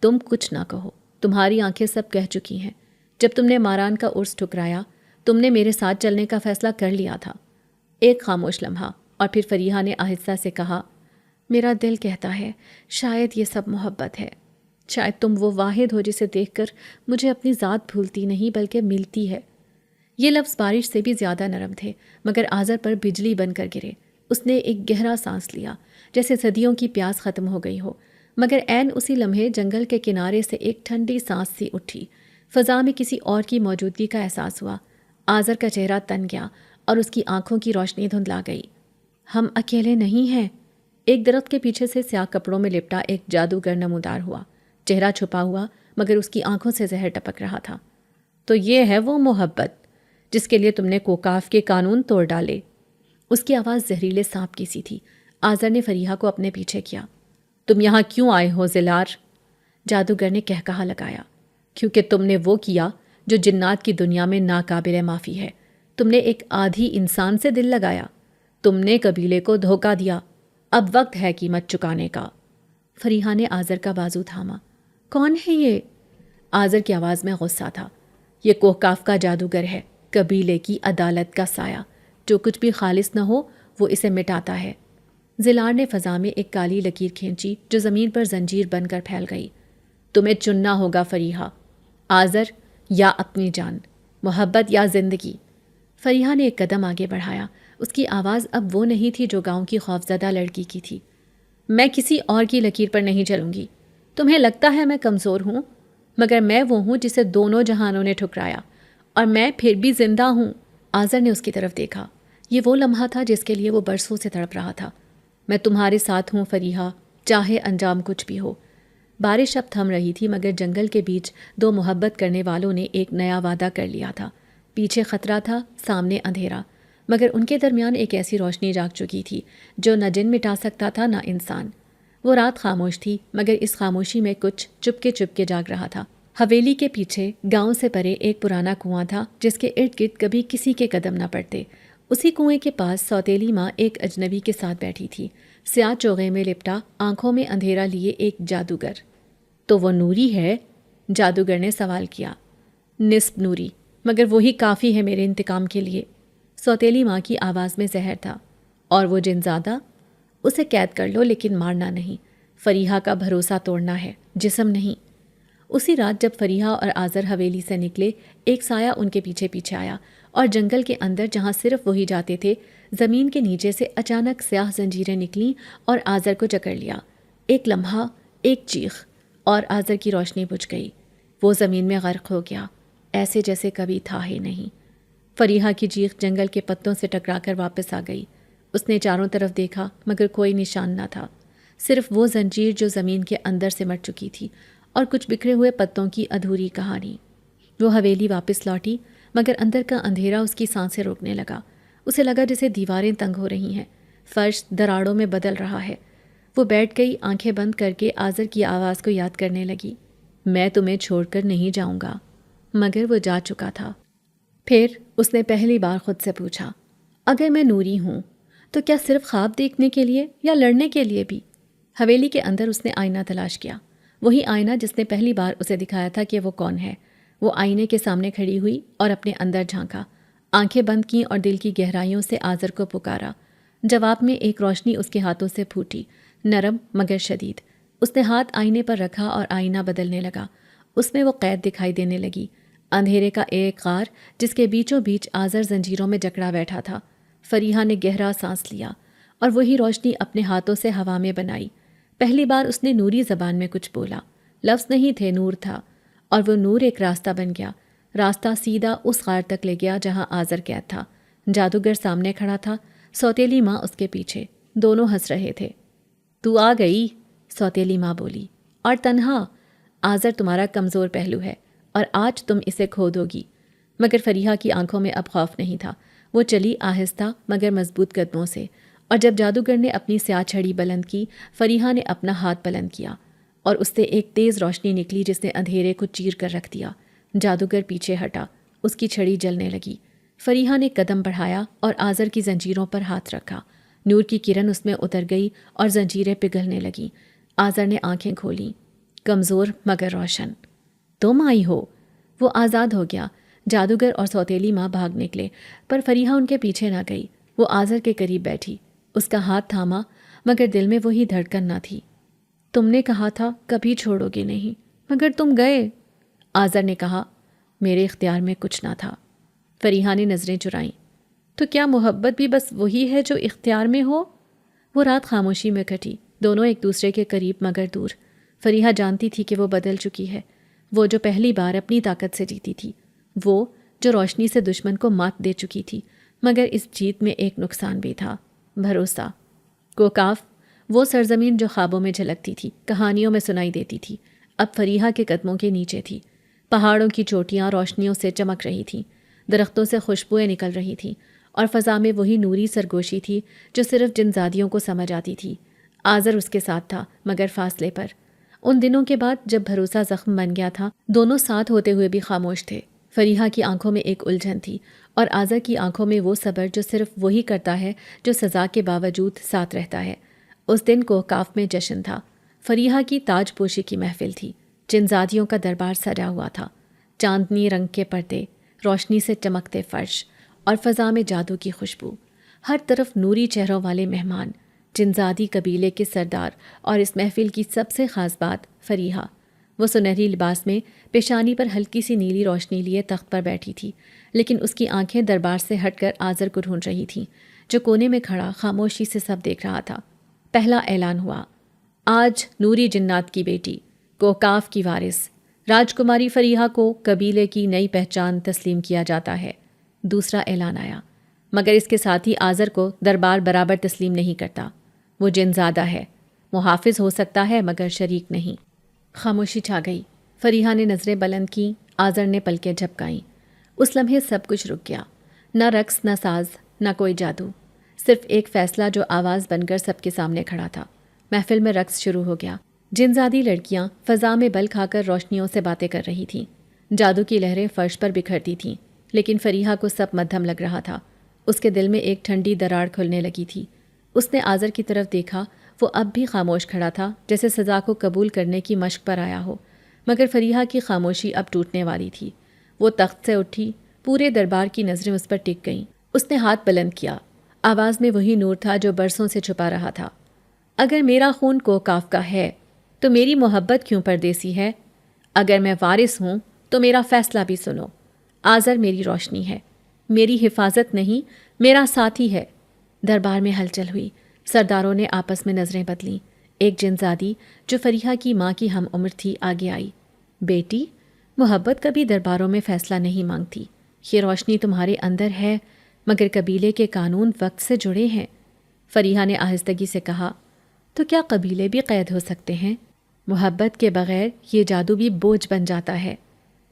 تم کچھ نہ کہو، تمہاری آنکھیں سب کہہ چکی ہیں۔ جب تم نے ماران کا عرس ٹھکرایا، تم نے میرے ساتھ چلنے کا فیصلہ کر لیا تھا۔ ایک خاموش لمحہ اور پھر فریحہ نے آہستہ سے کہا، میرا دل کہتا ہے شاید یہ سب محبت ہے، شاید تم وہ واحد ہو جسے دیکھ کر مجھے اپنی ذات بھولتی نہیں بلکہ ملتی ہے۔ یہ لفظ بارش سے بھی زیادہ نرم تھے مگر آذر پر بجلی بن کر گرے۔ اس نے ایک گہرا سانس لیا، جیسے صدیوں کی پیاس ختم ہو گئی ہو، مگر عین اسی لمحے جنگل کے کنارے سے ایک ٹھنڈی سانس سی اٹھی۔ فضا میں کسی اور کی موجودگی کا احساس ہوا۔ آذر کا چہرہ تن گیا اور اس کی آنکھوں کی روشنی دھندلا گئی۔ ہم اکیلے نہیں ہیں۔ ایک درخت کے پیچھے سے سیاہ کپڑوں میں لپٹا ایک جادوگر نمودار ہوا، چہرہ چھپا ہوا مگر اس کی آنکھوں سے زہر ٹپک رہا تھا۔ تو یہ ہے وہ محبت جس کے لیے تم نے کوکاف کے قانون توڑ ڈالے۔ اس کی آواز زہریلے سانپ کی سی تھی۔ آذر نے فریحہ کو اپنے پیچھے کیا۔ تم یہاں کیوں آئے ہو زلار؟ جادوگر نے کہا لگایا، کیونکہ تم نے وہ کیا جو جنات کی دنیا میں ناقابل معافی ہے۔ تم نے ایک آدھی انسان سے دل لگایا، تم نے قبیلے کو دھوکہ دیا۔ اب وقت ہے قیمت چکانے کا۔ فریحہ نے آذر کا بازو تھاما۔ کون ہے یہ؟ آذر کی آواز میں غصہ تھا۔ یہ کوہکاف کا جادوگر ہے، قبیلے کی عدالت کا سایہ۔ جو کچھ بھی خالص نہ ہو وہ اسے مٹاتا ہے۔ زلار نے فضا میں ایک کالی لکیر کھینچی جو زمین پر زنجیر بن کر پھیل گئی۔ تمہیں چننا ہوگا فریحہ، آذر یا اپنی جان، محبت یا زندگی۔ فریحہ نے ایک قدم آگے بڑھایا۔ اس کی آواز اب وہ نہیں تھی جو گاؤں کی خوفزدہ لڑکی کی تھی۔ میں کسی اور کی لکیر پر نہیں چلوں گی۔ تمہیں لگتا ہے میں کمزور ہوں، مگر میں وہ ہوں جسے دونوں جہانوں نے ٹھکرایا، اور میں پھر بھی زندہ ہوں۔ آذر نے اس کی طرف دیکھا۔ یہ وہ لمحہ تھا جس کے لیے وہ برسوں سے تڑپ رہا تھا۔ میں تمہارے ساتھ ہوں فریحہ، چاہے انجام کچھ بھی ہو۔ بارش اب تھم رہی تھی مگر جنگل کے بیچ دو محبت کرنے والوں نے ایک نیا وعدہ کر لیا تھا۔ پیچھے خطرہ تھا، سامنے اندھیرا، مگر ان کے درمیان ایک ایسی روشنی جاگ چکی تھی جو نہ جن مٹا سکتا تھا نہ انسان۔ وہ رات خاموش تھی مگر اس خاموشی میں کچھ چپ کے جاگ رہا تھا۔ حویلی کے پیچھے گاؤں سے پرے ایک پرانا کنواں تھا جس کے ارد گرد کبھی کسی کے قدم نہ پڑتے۔ اسی کنویں کے پاس سوتیلی ماں ایک اجنبی کے ساتھ بیٹھی تھی، سیاہ چوغے میں لپٹا، آنکھوں میں اندھیرا لیے ایک جادوگر۔ تو وہ نوری ہے؟ جادوگر نے سوال کیا۔ نصف نوری، مگر وہی کافی ہے میرے انتقام کے لیے۔ سوتیلی ماں کی آواز میں زہر تھا۔ اور وہ جنزادہ؟ اسے قید کر لو لیکن مارنا نہیں۔ فریحہ کا بھروسہ توڑنا ہے، جسم نہیں۔ اسی رات جب فریحہ اور آذر حویلی سے نکلے، ایک سایہ ان کے پیچھے پیچھے آیا اور جنگل کے اندر جہاں صرف وہی جاتے تھے، زمین کے نیچے سے اچانک سیاہ زنجیریں نکلیں اور آذر کو جکڑ لیا۔ ایک لمحہ، ایک چیخ، اور آذر کی روشنی بجھ گئی۔ وہ زمین میں غرق ہو گیا، ایسے جیسے کبھی تھا ہی نہیں۔ فریحہ کی چیخ جنگل کے پتوں سے ٹکرا کر واپس آ گئی۔ اس نے چاروں طرف دیکھا مگر کوئی نشان نہ تھا، صرف وہ زنجیر جو زمین کے اندر سمٹ چکی تھی اور کچھ بکھرے ہوئے پتوں کی ادھوری کہانی۔ وہ حویلی واپس لوٹی مگر اندر کا اندھیرا اس کی سانسیں روکنے لگا۔ اسے لگا جیسے دیواریں تنگ ہو رہی ہیں، فرش دراڑوں میں بدل رہا ہے۔ وہ بیٹھ گئی، آنکھیں بند کر کے آذر کی آواز کو یاد کرنے لگی، میں تمہیں چھوڑ کر نہیں جاؤں گا۔ مگر وہ جا چکا تھا۔ پھر اس نے پہلی بار خود سے پوچھا، اگر میں نوری ہوں تو کیا صرف خواب دیکھنے کے لیے یا لڑنے کے لیے بھی؟ حویلی کے اندر اس نے آئینہ تلاش کیا، وہی آئینہ جس نے پہلی بار اسے دکھایا تھا کہ وہ کون ہے۔ وہ آئینے کے سامنے کھڑی ہوئی اور اپنے اندر جھانکا، آنکھیں بند کیں اور دل کی گہرائیوں سے آذر کو پکارا۔ جواب میں ایک روشنی اس کے ہاتھوں سے پھوٹی، نرم مگر شدید۔ اس نے ہاتھ آئینے پر رکھا اور آئینہ بدلنے لگا۔ اس میں وہ قید دکھائی دینے لگی، اندھیرے کا ایک غار جس کے بیچوں بیچ آذر زنجیروں میں جکڑا بیٹھا تھا۔ فریحہ نے گہرا سانس لیا اور وہی روشنی اپنے ہاتھوں سے ہوا میں بنائی۔ پہلی بار اس نے نوری زبان میں کچھ بولا، لفظ نہیں تھے، نور تھا، اور وہ نور ایک راستہ بن گیا۔ راستہ سیدھا اس غار تک لے گیا جہاں آذر قید تھا۔ جادوگر سامنے کھڑا تھا، سوتیلی ماں اس کے پیچھے، دونوں ہنس رہے تھے۔ تو آ گئی، سوتیلی ماں بولی، اور تنہا؟ آذر تمہارا کمزور پہلو ہے اور آج تم اسے کھو دو گی۔ مگر فریحہ کی آنکھوں میں اب خوف نہیں تھا۔ وہ چلی آہستہ مگر مضبوط قدموں سے، اور جب جادوگر نے اپنی سیاہ چھڑی بلند کی، فریحہ نے اپنا ہاتھ بلند کیا اور اس سے ایک تیز روشنی نکلی جس نے اندھیرے کو چیر کر رکھ دیا۔ جادوگر پیچھے ہٹا، اس کی چھڑی جلنے لگی۔ فریحہ نے قدم بڑھایا اور آذر کی زنجیروں پر ہاتھ رکھا۔ نور کی کرن اس میں اتر گئی اور زنجیریں پگھلنے لگیں۔ آذر نے آنکھیں کھولیں، کمزور مگر روشن۔ تم آئی ہو؟ وہ آزاد ہو گیا۔ جادوگر اور سوتیلی ماں بھاگ نکلے، پر فریحہ ان کے پیچھے نہ گئی۔ وہ آذر کے قریب بیٹھی، اس کا ہاتھ تھاما، مگر دل میں وہی دھڑکن نہ تھی۔ تم نے کہا تھا کبھی چھوڑو گے نہیں، مگر تم گئے۔ آذر نے کہا، میرے اختیار میں کچھ نہ تھا۔ فریحہ نے نظریں چرائیں۔ تو کیا محبت بھی بس وہی ہے جو اختیار میں ہو؟ وہ رات خاموشی میں کٹی، دونوں ایک دوسرے کے قریب مگر دور۔ فریحہ جانتی تھی کہ وہ بدل چکی ہے، وہ جو پہلی بار اپنی طاقت سے جیتی تھی، وہ جو روشنی سے دشمن کو مات دے چکی تھی۔ مگر اس جیت میں ایک نقصان بھی تھا، بھروسہ۔ کوکاف، وہ سرزمین جو خوابوں میں جھلکتی تھی، کہانیوں میں سنائی دیتی تھی، اب فریحہ کے قدموں کے نیچے تھی۔ پہاڑوں کی چوٹیاں روشنیوں سے چمک رہی تھیں، درختوں سے خوشبوئیں نکل رہی تھیں، اور فضا میں وہی نوری سرگوشی تھی جو صرف جن زادیوں کو سمجھ آتی تھی۔ آذر اس کے ساتھ تھا، مگر فاصلے پر۔ ان دنوں کے بعد جب بھروسہ زخم بن گیا تھا، دونوں ساتھ ہوتے ہوئے بھی خاموش تھے۔ فریحہ کی آنکھوں میں ایک الجھن تھی، اور آذر کی آنکھوں میں وہ صبر جو صرف وہی کرتا ہے جو سزا کے باوجود ساتھ رہتا ہے۔ اس دن کوکاف میں جشن تھا۔ فریحہ کی تاج پوشی کی محفل تھی، جن زادیوں کا دربار سجا ہوا تھا۔ چاندنی رنگ کے پردے، روشنی سے چمکتے فرش، اور فضا میں جادو کی خوشبو۔ ہر طرف نوری چہروں والے مہمان، جنزادی قبیلے کے سردار، اور اس محفل کی سب سے خاص بات فریحہ۔ وہ سنہری لباس میں، پیشانی پر ہلکی سی نیلی روشنی لیے تخت پر بیٹھی تھی، لیکن اس کی آنکھیں دربار سے ہٹ کر آذر کو ڈھونڈ رہی تھیں، جو کونے میں کھڑا خاموشی سے سب دیکھ رہا تھا۔ پہلا اعلان ہوا، آج نوری جنات کی بیٹی، کوکاف کی وارث، راجکماری فریحہ کو قبیلے کی نئی پہچان تسلیم کیا جاتا ہے۔ دوسرا اعلان آیا، مگر اس کے ساتھ ہی آذر کو دربار برابر تسلیم نہیں کرتا۔ وہ جن زادہ ہے، محافظ ہو سکتا ہے مگر شریک نہیں۔ خاموشی چھا گئی۔ فریحہ نے نظریں بلند کیں، آذر نے پلکیں جھپکائیں۔ اس لمحے سب کچھ رک گیا، نہ رقص، نہ ساز، نہ کوئی جادو، صرف ایک فیصلہ جو آواز بن کر سب کے سامنے کھڑا تھا۔ محفل میں رقص شروع ہو گیا۔ جنزادی لڑکیاں فضا میں بل کھا کر روشنیوں سے باتیں کر رہی تھیں، جادو کی لہریں فرش پر بکھرتی تھیں، لیکن فریحہ کو سب مدھم لگ رہا تھا۔ اس کے دل میں ایک ٹھنڈی دراڑ کھلنے لگی تھی۔ اس نے آذر کی طرف دیکھا، وہ اب بھی خاموش کھڑا تھا، جیسے سزا کو قبول کرنے کی مشق پر آیا ہو۔ مگر فریحہ کی خاموشی اب ٹوٹنے والی تھی۔ وہ تخت سے اٹھی، پورے دربار کی نظریں اس پر ٹک گئیں۔ اس نے ہاتھ بلند کیا، آواز میں وہی نور تھا جو برسوں سے چھپا رہا تھا۔ اگر میرا خون کوکاف کا ہے تو میری محبت کیوں پردیسی ہے؟ اگر میں وارث ہوں تو میرا فیصلہ بھی سنو۔ آذر میری روشنی ہے، میری حفاظت نہیں، میرا ساتھی ہے۔ دربار میں ہلچل ہوئی، سرداروں نے آپس میں نظریں بدلیں۔ ایک جنزادی جو فریحہ کی ماں کی ہم عمر تھی آگے آئی۔ بیٹی، محبت کبھی درباروں میں فیصلہ نہیں مانگتی۔ یہ روشنی تمہارے اندر ہے، مگر قبیلے کے قانون وقت سے جڑے ہیں۔ فریحہ نے آہستگی سے کہا، تو کیا قبیلے بھی قید ہو سکتے ہیں؟ محبت کے بغیر یہ جادو بھی بوجھ بن جاتا ہے۔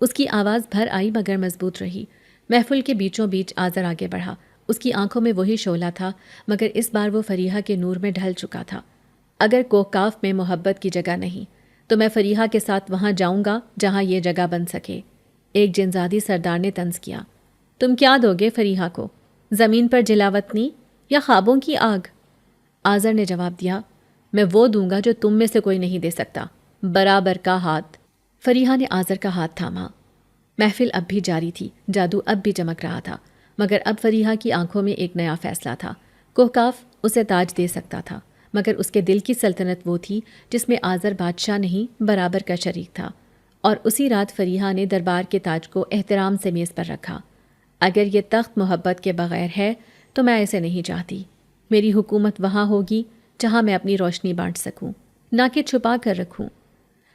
اس کی آواز بھر آئی مگر مضبوط رہی۔ محفل کے بیچوں بیچ آذر آگے بڑھا۔ اس کی آنکھوں میں وہی شعلہ تھا، مگر اس بار وہ فریحہ کے نور میں ڈھل چکا تھا۔ اگر کوکاف میں محبت کی جگہ نہیں تو میں فریحہ کے ساتھ وہاں جاؤں گا جہاں یہ جگہ بن سکے۔ ایک جنزادی سردار نے طنز کیا۔ تم کیا دو گے فریحہ کو؟ زمین پر جلاوطنی یا خوابوں کی آگ؟ آذر نے جواب دیا، میں وہ دوں گا جو تم میں سے کوئی نہیں دے سکتا، برابر کا ہاتھ۔ فریحہ نے آذر کا ہاتھ تھاما۔ محفل اب بھی جاری تھی، جادو اب بھی چمک رہا تھا، مگر اب فریحہ کی آنکھوں میں ایک نیا فیصلہ تھا۔ کوہکاف اسے تاج دے سکتا تھا، مگر اس کے دل کی سلطنت وہ تھی جس میں آذر بادشاہ نہیں برابر کا شریک تھا، اور اسی رات فریحہ نے دربار کے تاج کو احترام سے میز پر رکھا۔ اگر یہ تخت محبت کے بغیر ہے تو میں اسے نہیں چاہتی۔ میری حکومت وہاں ہوگی جہاں میں اپنی روشنی بانٹ سکوں، نہ کہ چھپا کر رکھوں۔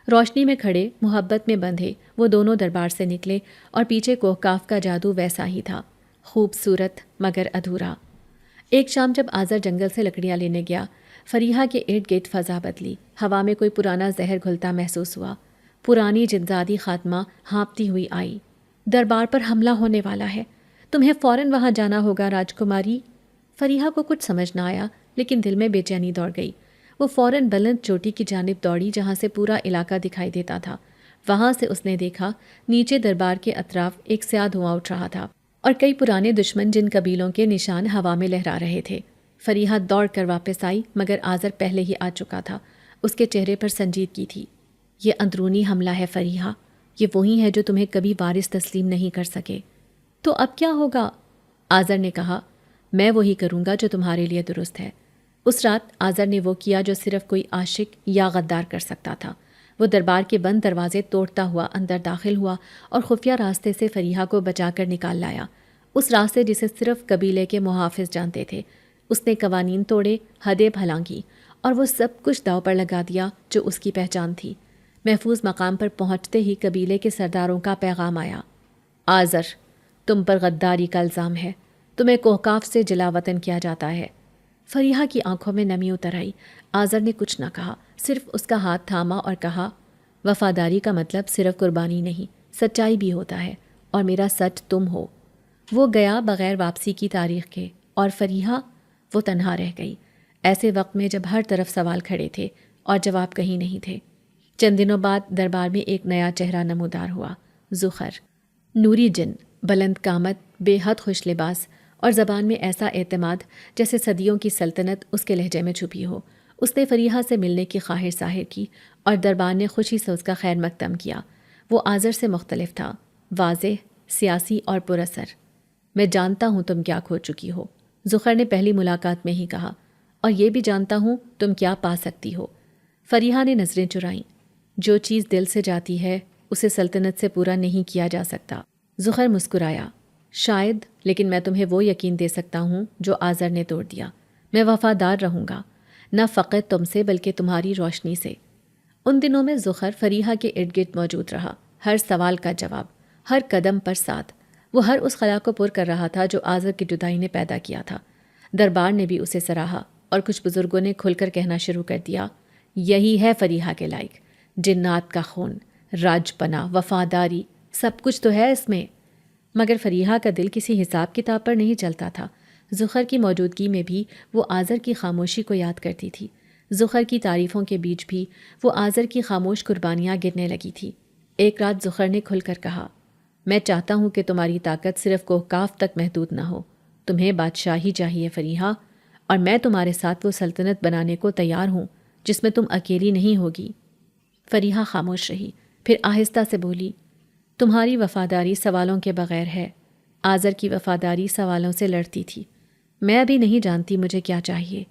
روشنی میں کھڑے، محبت میں بندھے، وہ دونوں دربار سے نکلے اور پیچھے کوہکاف کا جادو ویسا ہی تھا، خوبصورت مگر ادھورا۔ ایک شام جب آذر جنگل سے لکڑیاں لینے گیا، فریحہ کے ارد گرد فضا بدلی، ہوا میں کوئی پرانا زہر گھلتا محسوس ہوا۔ پرانی جنزادی خاتمہ ہانپتی ہوئی آئی۔ دربار پر حملہ ہونے والا ہے، تمہیں فوراً وہاں جانا ہوگا راجکماری۔ فریحہ کو کچھ سمجھ نہ آیا، لیکن دل میں بے چینی دوڑ گئی۔ وہ فوراً بلند چوٹی کی جانب دوڑی جہاں سے پورا علاقہ دکھائی دیتا تھا۔ وہاں سے اس نے دیکھا نیچے دربار کے اطراف ایک سیاہ دھواں اٹھ رہا تھا اور کئی پرانے دشمن جن قبیلوں کے نشان ہوا میں لہرا رہے تھے۔ فریحہ دوڑ کر واپس آئی، مگر آذر پہلے ہی آ چکا تھا۔ اس کے چہرے پر سنجیدگی تھی۔ یہ اندرونی حملہ ہے فریحہ، یہ وہی ہے جو تمہیں کبھی وارث تسلیم نہیں کر سکے۔ تو اب کیا ہوگا؟ آذر نے کہا، میں وہی کروں گا جو تمہارے لیے درست ہے۔ اس رات آذر نے وہ کیا جو صرف کوئی عاشق یا غدار کر سکتا تھا۔ وہ دربار کے بند دروازے توڑتا ہوا اندر داخل ہوا اور خفیہ راستے سے فریحہ کو بچا کر نکال لایا، اس راستے جسے صرف قبیلے کے محافظ جانتے تھے۔ اس نے قوانین توڑے، حدیں پھلانگی، اور وہ سب کچھ داؤ پر لگا دیا جو اس کی پہچان تھی۔ محفوظ مقام پر پہنچتے ہی قبیلے کے سرداروں کا پیغام آیا، آذر، تم پر غداری کا الزام ہے، تمہیں کوہکاف سے جلا وطن کیا جاتا ہے۔ فریحہ کی آنکھوں میں نمی اتر آئی۔ آذر نے کچھ نہ کہا، صرف اس کا ہاتھ تھاما اور کہا، وفاداری کا مطلب صرف قربانی نہیں، سچائی بھی ہوتا ہے، اور میرا سچ تم ہو۔ وہ گیا بغیر واپسی کی تاریخ کے، اور فریحہ، وہ تنہا رہ گئی، ایسے وقت میں جب ہر طرف سوال کھڑے تھے اور جواب کہیں نہیں تھے۔ چند دنوں بعد دربار میں ایک نیا چہرہ نمودار ہوا، ذخر، نوری جن، بلند قامت، بے حد خوش لباس، اور زبان میں ایسا اعتماد جیسے صدیوں کی سلطنت اس کے لہجے میں چھپی ہو۔ اس نے فریحہ سے ملنے کی خواہش ظاہر کی اور دربار نے خوشی سے اس کا خیر مقدم کیا۔ وہ آذر سے مختلف تھا، واضح، سیاسی اور پراثر۔ میں جانتا ہوں تم کیا کھو چکی ہو، ذخر نے پہلی ملاقات میں ہی کہا، اور یہ بھی جانتا ہوں تم کیا پا سکتی ہو۔ فریحہ نے نظریں چرائیں۔ جو چیز دل سے جاتی ہے اسے سلطنت سے پورا نہیں کیا جا سکتا۔ ذخر مسکرایا، شاید، لیکن میں تمہیں وہ یقین دے سکتا ہوں جو آذر نے توڑ دیا۔ میں وفادار رہوں گا، نہ فقط تم سے بلکہ تمہاری روشنی سے۔ ان دنوں میں ذخر فریحہ کے ارد گرد موجود رہا، ہر سوال کا جواب، ہر قدم پر ساتھ۔ وہ ہر اس خلا کو پر کر رہا تھا جو آذر کی جدائی نے پیدا کیا تھا۔ دربار نے بھی اسے سراہا، اور کچھ بزرگوں نے کھل کر کہنا شروع کر دیا، یہی ہے فریحہ کے لائق، جنات کا خون، راج پناہ، وفاداری، سب کچھ تو ہے اس میں۔ مگر فریحہ کا دل کسی حساب کتاب پر نہیں چلتا تھا۔ ذخر کی موجودگی میں بھی وہ آذر کی خاموشی کو یاد کرتی تھی، ذخر کی تعریفوں کے بیچ بھی وہ آذر کی خاموش قربانیاں گرنے لگی تھی۔ ایک رات ذخر نے کھل کر کہا، میں چاہتا ہوں کہ تمہاری طاقت صرف کوہکاف تک محدود نہ ہو، تمہیں بادشاہی چاہیے فریحہ، اور میں تمہارے ساتھ وہ سلطنت بنانے کو تیار ہوں جس میں تم اکیلی نہیں ہوگی۔ فریحہ خاموش رہی، پھر آہستہ سے بولی، تمہاری وفاداری سوالوں کے بغیر ہے، آذر کی وفاداری سوالوں سے لڑتی تھی۔ میں ابھی نہیں جانتی مجھے کیا چاہیے،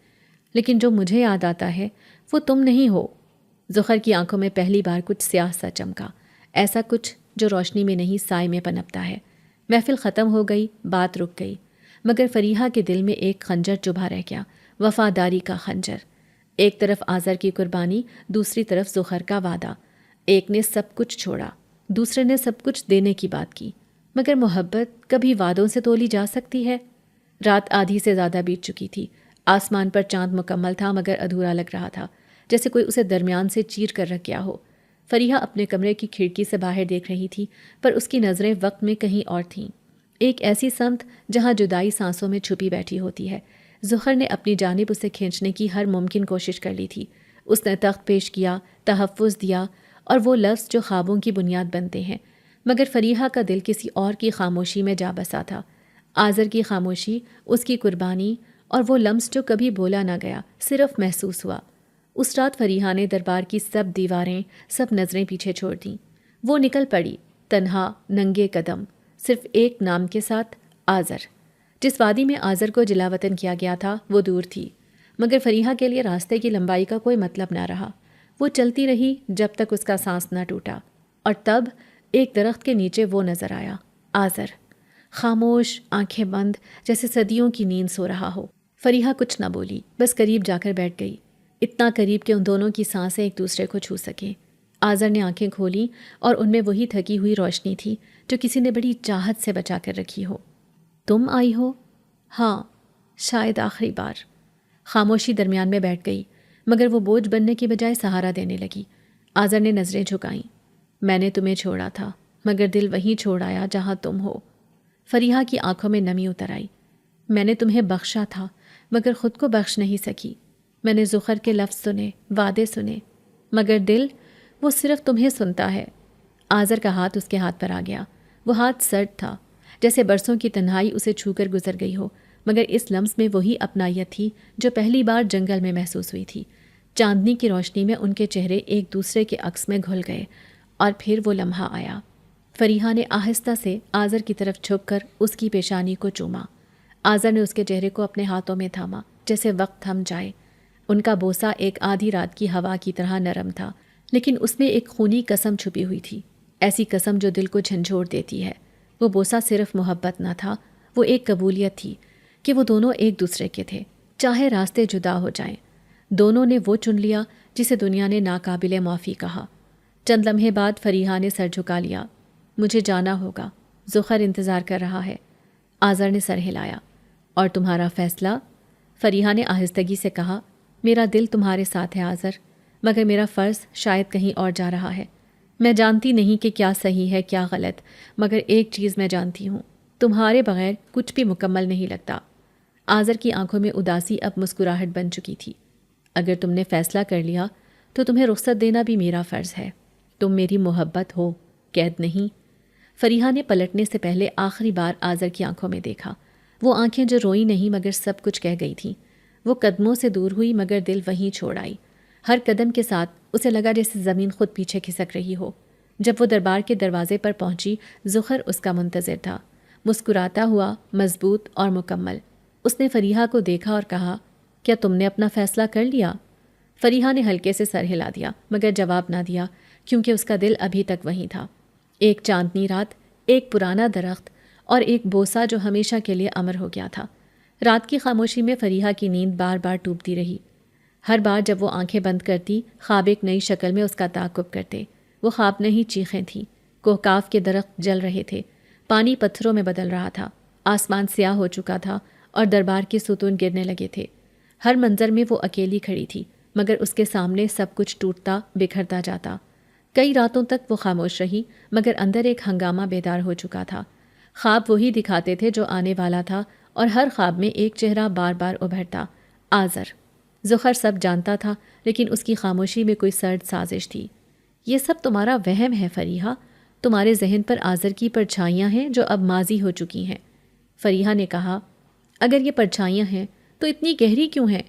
لیکن جو مجھے یاد آتا ہے وہ تم نہیں ہو۔ ذخر کی آنکھوں میں پہلی بار کچھ سیاہ سا چمکا، ایسا کچھ جو روشنی میں نہیں سائے میں پنپتا ہے۔ محفل ختم ہو گئی، بات رک گئی، مگر فریحہ کے دل میں ایک خنجر چبھا رہ گیا، وفاداری کا خنجر۔ ایک طرف آذر کی قربانی، دوسری طرف ذخر کا وعدہ۔ ایک نے سب کچھ چھوڑا، دوسرے نے سب کچھ دینے کی بات کی، مگر محبت کبھی وعدوں سے تولی جا سکتی ہے؟ رات آدھی سے زیادہ بیت چکی تھی، آسمان پر چاند مکمل تھا مگر ادھورا لگ رہا تھا، جیسے کوئی اسے درمیان سے چیر کر رکھ گیا ہو۔ فریحہ اپنے کمرے کی کھڑکی سے باہر دیکھ رہی تھی، پر اس کی نظریں وقت میں کہیں اور تھیں۔ ایک ایسی سمت جہاں جدائی سانسوں میں چھپی بیٹھی ہوتی ہے۔ ظفر نے اپنی جانب اسے کھینچنے کی ہر ممکن کوشش کر لی تھی۔ اس نے تخت پیش کیا، تحفظ دیا اور وہ لفظ جو خوابوں کی بنیاد بنتے ہیں، مگر فریحہ کا دل کسی اور کی خاموشی میں جا بسا تھا۔ آذر کی خاموشی، اس کی قربانی اور وہ لمس جو کبھی بولا نہ گیا، صرف محسوس ہوا۔ اس رات فریحہ نے دربار کی سب دیواریں، سب نظریں پیچھے چھوڑ دیں۔ وہ نکل پڑی، تنہا، ننگے قدم، صرف ایک نام کے ساتھ، آذر۔ جس وادی میں آذر کو جلا وطن کیا گیا تھا وہ دور تھی، مگر فریحہ کے لیے راستے کی لمبائی کا کوئی مطلب نہ رہا۔ وہ چلتی رہی جب تک اس کا سانس نہ ٹوٹا، اور تب ایک درخت کے نیچے وہ نظر آیا، آذر، خاموش، آنکھیں بند، جیسے صدیوں کی نیند سو رہا ہو۔ فریحہ کچھ نہ بولی، بس قریب جا کر بیٹھ گئی، اتنا قریب کہ ان دونوں کی سانسیں ایک دوسرے کو چھو سکیں۔ آذر نے آنکھیں کھولیں اور ان میں وہی تھکی ہوئی روشنی تھی جو کسی نے بڑی چاہت سے بچا کر رکھی ہو۔ تم آئی ہو؟ ہاں، شاید آخری بار۔ خاموشی درمیان میں بیٹھ گئی، مگر وہ بوجھ بننے کی بجائے سہارا دینے لگی۔ آذر نے نظریں جھکائیں۔ میں نے تمہیں چھوڑا تھا، مگر دل وہیں چھوڑ آیا جہاں تم ہو۔ فریحہ کی آنکھوں میں نمی اتر آئی۔ میں نے تمہیں بخشا تھا، مگر خود کو بخش نہیں سکی۔ میں نے ذخر کے لفظ سنے، وعدے سنے، مگر دل، وہ صرف تمہیں سنتا ہے۔ آذر کا ہاتھ اس کے ہاتھ پر آ گیا۔ وہ ہاتھ سرد تھا، جیسے برسوں کی تنہائی اسے چھو کر گزر گئی ہو، مگر اس لمس میں وہی اپنائیت تھی جو پہلی بار جنگل میں محسوس ہوئی تھی۔ چاندنی کی روشنی میں ان کے چہرے ایک دوسرے کے عکس میں گھل گئے، اور پھر وہ لمحہ آیا۔ فریحہ نے آہستہ سے آذر کی طرف جھک کر اس کی پیشانی کو چوما۔ آذر نے اس کے چہرے کو اپنے ہاتھوں میں تھاما، جیسے وقت تھم جائے۔ ان کا بوسہ ایک آدھی رات کی ہوا کی طرح نرم تھا، لیکن اس میں ایک خونی قسم چھپی ہوئی تھی، ایسی قسم جو دل کو جھنجھوڑ دیتی ہے۔ وہ بوسہ صرف محبت نہ تھا، وہ ایک قبولیت تھی کہ وہ دونوں ایک دوسرے کے تھے، چاہے راستے جدا ہو جائیں۔ دونوں نے وہ چن لیا جسے دنیا نے ناقابل معافی کہا۔ چند لمحے بعد فریحہ نے سر جھکا لیا۔ مجھے جانا ہوگا، ذخر انتظار کر رہا ہے۔ آذر نے سر ہلایا۔ اور تمہارا فیصلہ؟ فریحہ نے آہستگی سے کہا، میرا دل تمہارے ساتھ ہے آذر، مگر میرا فرض شاید کہیں اور جا رہا ہے۔ میں جانتی نہیں کہ کیا صحیح ہے کیا غلط، مگر ایک چیز میں جانتی ہوں، تمہارے بغیر کچھ بھی مکمل نہیں لگتا۔ آذر کی آنکھوں میں اداسی اب مسکراہٹ بن چکی تھی۔ اگر تم نے فیصلہ کر لیا تو تمہیں رخصت دینا بھی میرا فرض ہے۔ تم میری محبت ہو، قید نہیں۔ فریحہ نے پلٹنے سے پہلے آخری بار آذر کی آنکھوں میں دیکھا۔ وہ آنکھیں جو روئی نہیں مگر سب کچھ کہہ گئی تھیں۔ وہ قدموں سے دور ہوئی مگر دل وہیں چھوڑ آئی۔ ہر قدم کے ساتھ اسے لگا جیسے زمین خود پیچھے کھسک رہی ہو۔ جب وہ دربار کے دروازے پر پہنچی، ذخر اس کا منتظر تھا، مسکراتا ہوا، مضبوط اور مکمل۔ اس نے فریحہ کو دیکھا اور کہا، کیا تم نے اپنا فیصلہ کر لیا؟ فریحہ نے ہلکے سے سر ہلا دیا، مگر جواب نہ دیا، کیونکہ اس کا دل ابھی تک وہیں تھا۔ ایک چاندنی رات، ایک پرانا درخت اور ایک بوسہ جو ہمیشہ کے لیے امر ہو گیا تھا۔ رات کی خاموشی میں فریحہ کی نیند بار بار ٹوٹتی رہی۔ ہر بار جب وہ آنکھیں بند کرتی، خواب ایک نئی شکل میں اس کا تعاقب کرتے۔ وہ خواب نہیں، چیخیں تھیں۔ کوہکاف کے درخت جل رہے تھے، پانی پتھروں میں بدل رہا تھا، آسمان سیاہ ہو چکا تھا اور دربار کے ستون گرنے لگے تھے۔ ہر منظر میں وہ اکیلی کھڑی تھی، مگر اس کے سامنے سب کچھ ٹوٹتا، بکھرتا جاتا۔ کئی راتوں تک وہ خاموش رہی، مگر اندر ایک ہنگامہ بیدار ہو چکا تھا۔ خواب وہی دکھاتے تھے جو آنے والا تھا، اور ہر خواب میں ایک چہرہ بار بار ابھرتا، آذر۔ ذخر سب جانتا تھا، لیکن اس کی خاموشی میں کوئی سرد سازش تھی۔ یہ سب تمہارا وہم ہے فریحہ، تمہارے ذہن پر آذر کی پرچھائیاں ہیں جو اب ماضی ہو چکی ہیں۔ فریحہ نے کہا، اگر یہ پرچھائیاں ہیں تو اتنی گہری کیوں ہیں؟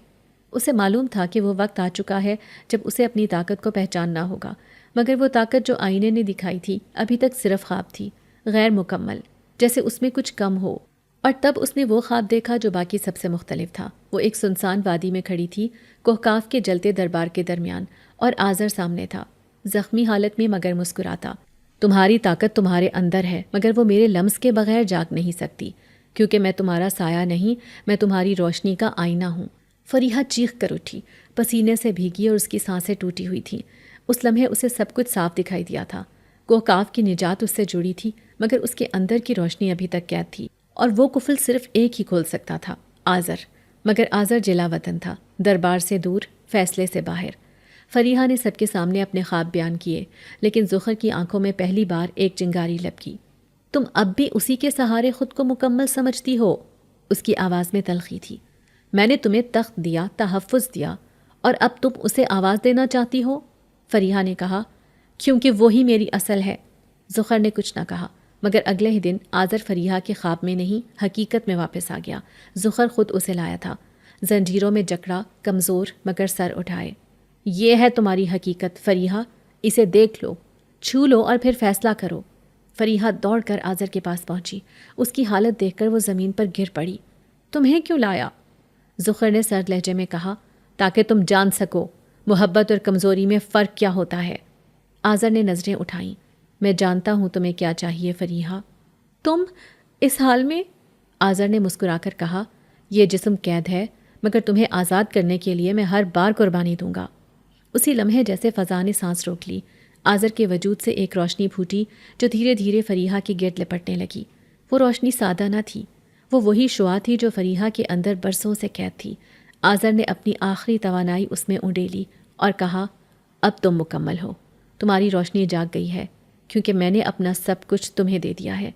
اسے معلوم تھا کہ وہ وقت آ چکا ہے جب اسے اپنی طاقت کو پہچاننا ہوگا، مگر وہ طاقت جو آئینے نے دکھائی تھی ابھی تک صرف خواب تھی، غیر مکمل، جیسے اس میں کچھ کم ہو۔ اور تب اس نے وہ خواب دیکھا جو باقی سب سے مختلف تھا۔ وہ ایک سنسان وادی میں کھڑی تھی، کوہکاف کے جلتے دربار کے درمیان، اور آذر سامنے تھا، زخمی حالت میں مگر مسکراتا۔ تمہاری طاقت تمہارے اندر ہے، مگر وہ میرے لمس کے بغیر جاگ نہیں سکتی، کیونکہ میں تمہارا سایہ نہیں، میں تمہاری روشنی کا آئینہ ہوں۔ فریحہ چیخ کر اٹھی، پسینے سے بھیگی اور اس کی سانسیں ٹوٹی ہوئی تھیں۔ اس لمحے اسے سب کچھ صاف دکھائی دیا تھا۔ کوہکاف کی نجات اس سے جڑی تھی، مگر اس کے اندر کی روشنی ابھی تک قید تھی، اور وہ قفل صرف ایک ہی کھول سکتا تھا، آذر۔ مگر آذر جلا وطن تھا، دربار سے دور، فیصلے سے باہر۔ فریحہ نے سب کے سامنے اپنے خواب بیان کیے، لیکن ذخر کی آنکھوں میں پہلی بار ایک چنگاری لبکی۔ تم اب بھی اسی کے سہارے خود کو مکمل سمجھتی ہو؟ اس کی آواز میں تلخی تھی۔ میں نے تمہیں تخت دیا، تحفظ دیا، اور اب تم اسے آواز دینا چاہتی ہو؟ فریحہ نے کہا۔ کیونکہ وہی میری اصل ہے۔ ذخر نے کچھ نہ کہا، مگر اگلے ہی دن آذر فریحہ کے خواب میں نہیں حقیقت میں واپس آ گیا۔ ذخر خود اسے لایا تھا، زنجیروں میں جکڑا، کمزور مگر سر اٹھائے۔ یہ ہے تمہاری حقیقت فریحہ، اسے دیکھ لو، چھو لو اور پھر فیصلہ کرو۔ فریحہ دوڑ کر آذر کے پاس پہنچی۔ اس کی حالت دیکھ کر وہ زمین پر گر پڑی۔ تمہیں کیوں لایا؟ ذخر نے سرد لہجے میں کہا۔ تاکہ تم جان سکو محبت اور کمزوری میں فرق کیا ہوتا ہے۔ آذر نے نظریں اٹھائیں۔ میں جانتا ہوں تمہیں کیا چاہیے فریحہ۔ تم اس حال میں؟ آذر نے مسکرا کر کہا، یہ جسم قید ہے، مگر تمہیں آزاد کرنے کے لیے میں ہر بار قربانی دوں گا۔ اسی لمحے جیسے فضا نے سانس روک لی، آذر کے وجود سے ایک روشنی پھوٹی جو دھیرے دھیرے فریحہ کے گرد لپٹنے لگی۔ وہ روشنی سادہ نہ تھی، وہ وہی شعاع تھی جو فریحہ کے اندر برسوں سے قید تھی۔ آذر نے اپنی آخری توانائی اس میں اونڈیلی اور کہا، اب تم مکمل ہو، تمہاری روشنی جاگ گئی ہے، کیونکہ میں نے اپنا سب کچھ تمہیں دے دیا ہے۔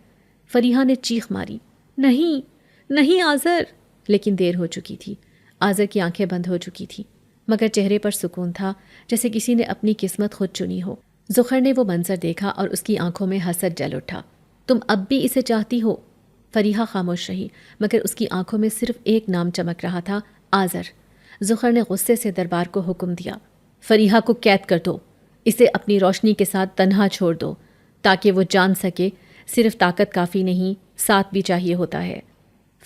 فریحہ نے چیخ ماری، نہیں نہیں آذر! لیکن دیر ہو چکی تھی۔ آذر کی آنکھیں بند ہو چکی تھیں، مگر چہرے پر سکون تھا، جیسے کسی نے اپنی قسمت خود چنی ہو۔ ذخر نے وہ منظر دیکھا اور اس کی آنکھوں میں حسد جل اٹھا۔ تم اب بھی اسے چاہتی ہو؟ فریحہ خاموش رہی، مگر اس کی آنکھوں میں صرف ایک نام چمک رہا تھا، آذر۔ ذخر نے غصے سے دربار کو حکم دیا، فریحہ کو قید کر دو، اسے اپنی روشنی کے ساتھ تنہا چھوڑ دو، تاکہ وہ جان سکے صرف طاقت کافی نہیں، ساتھ بھی چاہیے ہوتا ہے۔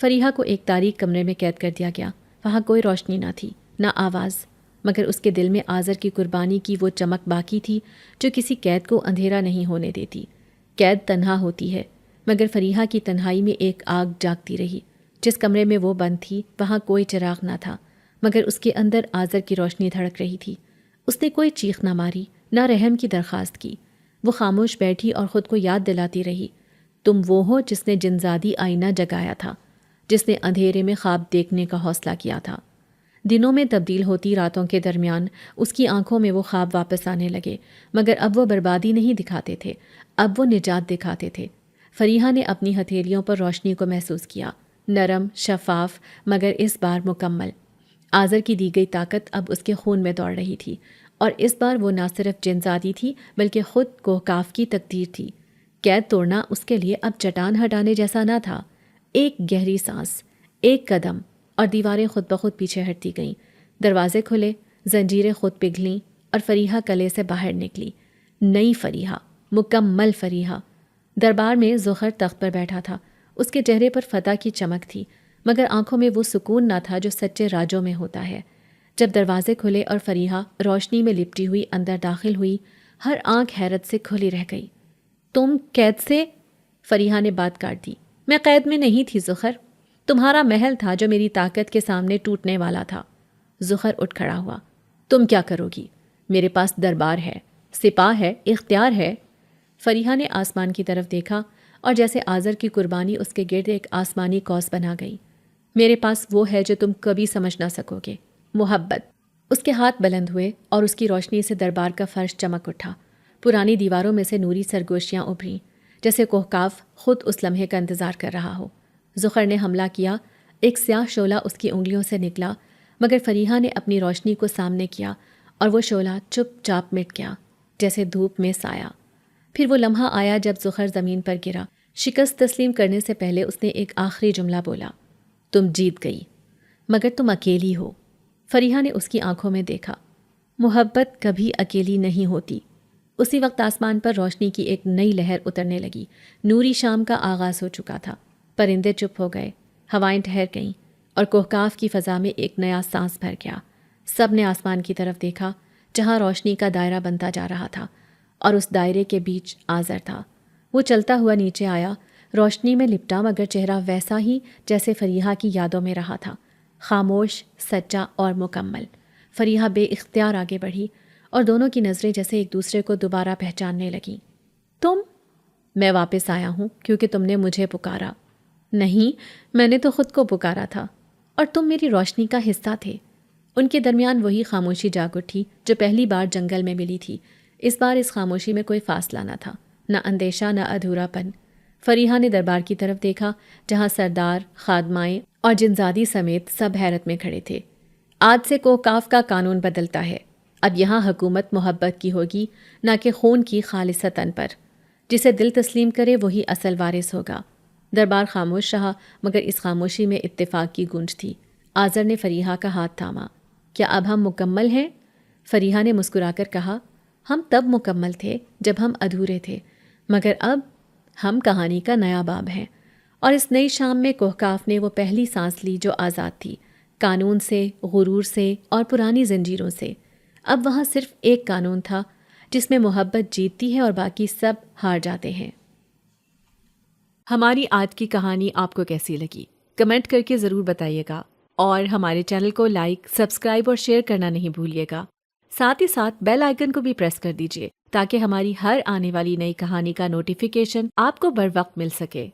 فریحہ کو ایک تاریک کمرے میں قید کر دیا گیا۔ وہاں کوئی روشنی نہ تھی، نہ آواز، مگر اس کے دل میں آذر کی قربانی کی وہ چمک باقی تھی جو کسی قید کو اندھیرا نہیں ہونے دیتی۔ قید تنہا ہوتی ہے، مگر فریحہ کی تنہائی میں ایک آگ جاگتی رہی۔ جس کمرے میں وہ بند تھی وہاں کوئی چراغ نہ تھا، مگر اس کے اندر آذر کی روشنی دھڑک رہی تھی۔ اس نے کوئی چیخ نہ ماری، نہ رحم کی درخواست کی۔ وہ خاموش بیٹھی اور خود کو یاد دلاتی رہی، تم وہ ہو جس نے جنزادی آئینہ جگایا تھا، جس نے اندھیرے میں خواب دیکھنے کا حوصلہ کیا تھا۔ دنوں میں تبدیل ہوتی راتوں کے درمیان اس کی آنکھوں میں وہ خواب واپس آنے لگے، مگر اب وہ بربادی نہیں دکھاتے تھے، اب وہ نجات دکھاتے تھے۔ فریحہ نے اپنی ہتھیلیوں پر روشنی کو محسوس کیا، نرم، شفاف، مگر اس بار مکمل۔ آذر کی دی گئی طاقت اب اس کے خون میں دوڑ رہی تھی، اور اس بار وہ نہ صرف جنزادی تھی بلکہ خود کوہکاف کی تقدیر تھی۔ قید توڑنا اس کے لیے اب چٹان ہٹانے جیسا نہ تھا۔ ایک گہری سانس، ایک قدم، اور دیواریں خود بخود پیچھے ہٹتی گئیں۔ دروازے کھلے، زنجیریں خود پگھلیں، اور فریحہ کلے سے باہر نکلی، نئی فریحہ، مکمل فریحہ۔ دربار میں ذخر تخت پر بیٹھا تھا۔ اس کے چہرے پر فتح کی چمک تھی، مگر آنکھوں میں وہ سکون نہ تھا جو سچے راجوں میں ہوتا ہے۔ جب دروازے کھلے اور فریحہ روشنی میں لپٹی ہوئی اندر داخل ہوئی، ہر آنکھ حیرت سے کھلی رہ گئی۔ تم قید سے؟ فریحہ نے بات کاٹ دی۔ میں قید میں نہیں تھی ذخر، تمہارا محل تھا جو میری طاقت کے سامنے ٹوٹنے والا تھا۔ ذخر اٹھ کھڑا ہوا۔ تم کیا کرو گی؟ میرے پاس دربار ہے، سپاہ ہے، اختیار ہے۔ فریحہ نے آسمان کی طرف دیکھا اور جیسے آذر کی قربانی اس کے گرد ایک آسمانی قوس بنا گئی۔ میرے پاس وہ ہے جو تم کبھی سمجھ نہ سکو گے، محبت۔ اس کے ہاتھ بلند ہوئے اور اس کی روشنی سے دربار کا فرش چمک اٹھا۔ پرانی دیواروں میں سے نوری سرگوشیاں ابھریں، جیسے کوہکاف خود اس لمحے کا انتظار کر رہا ہو۔ ذخر نے حملہ کیا، ایک سیاہ شعلہ اس کی انگلیوں سے نکلا، مگر فریحہ نے اپنی روشنی کو سامنے کیا اور وہ شعلہ چپ چاپ مٹ گیا، جیسے دھوپ میں سایہ۔ پھر وہ لمحہ آیا جب ذخر زمین پر گرا۔ شکست تسلیم کرنے سے پہلے اس نے ایک آخری جملہ بولا، تم جیت گئی، مگر تم اکیلی ہو۔ فریحہ نے اس کی آنکھوں میں دیکھا، محبت کبھی اکیلی نہیں ہوتی۔ اسی وقت آسمان پر روشنی کی ایک نئی لہر اترنے لگی۔ نوری شام کا آغاز ہو چکا تھا۔ پرندے چپ ہو گئے، ہوائیں ٹھہر گئیں، اور کوہکاف کی فضا میں ایک نیا سانس بھر گیا۔ سب نے آسمان کی طرف دیکھا، جہاں روشنی کا دائرہ بنتا جا رہا تھا، اور اس دائرے کے بیچ آذر تھا۔ وہ چلتا ہوا نیچے آیا، روشنی میں لپٹا، مگر چہرہ ویسا ہی جیسے فریحہ کی یادوں میں رہا تھا، خاموش، سچا اور مکمل۔ فریحہ بے اختیار آگے بڑھی، اور دونوں کی نظریں جیسے ایک دوسرے کو دوبارہ پہچاننے لگیں۔ تم؟ میں واپس آیا ہوں کیونکہ تم نے مجھے پکارا۔ نہیں، میں نے تو خود کو پکارا تھا، اور تم میری روشنی کا حصہ تھے۔ ان کے درمیان وہی خاموشی جاگ اٹھی جو پہلی بار جنگل میں ملی تھی۔ اس بار اس خاموشی میں کوئی فاصلہ نہ تھا، نہ اندیشہ، نہ ادھورا پن۔ فریحہ نے دربار کی طرف دیکھا جہاں سردار، خادمائیں اور جنزادی سمیت سب حیرت میں کھڑے تھے۔ آج سے کوکاف کا قانون بدلتا ہے، اب یہاں حکومت محبت کی ہوگی نہ کہ خون کی خالصتاً پر، جسے دل تسلیم کرے وہی اصل وارث ہوگا۔ دربار خاموش رہا مگر اس خاموشی میں اتفاق کی گونج تھی۔ آذر نے فریحہ کا ہاتھ تھاما۔ کیا اب ہم مکمل ہیں؟ فریحہ نے مسکرا کر کہا، ہم تب مکمل تھے جب ہم ادھورے تھے، مگر اب ہم کہانی کا نیا باب ہیں۔ اور اس نئی شام میں کوہکاف نے وہ پہلی سانس لی جو آزاد تھی، قانون سے، غرور سے اور پرانی زنجیروں سے۔ اب وہاں صرف ایک قانون تھا جس میں محبت جیتتی ہے اور باقی سب ہار جاتے ہیں۔ ہماری آج کی کہانی آپ کو کیسی لگی؟ کمنٹ کر کے ضرور بتائیے گا، اور ہمارے چینل کو لائک، سبسکرائب اور شیئر کرنا نہیں بھولیے گا۔ ساتھ ہی ساتھ بیل آئیکن کو بھی پریس کر دیجیے تاکہ ہماری ہر آنے والی نئی کہانی کا نوٹیفیکیشن آپ کو بر وقت مل سکے۔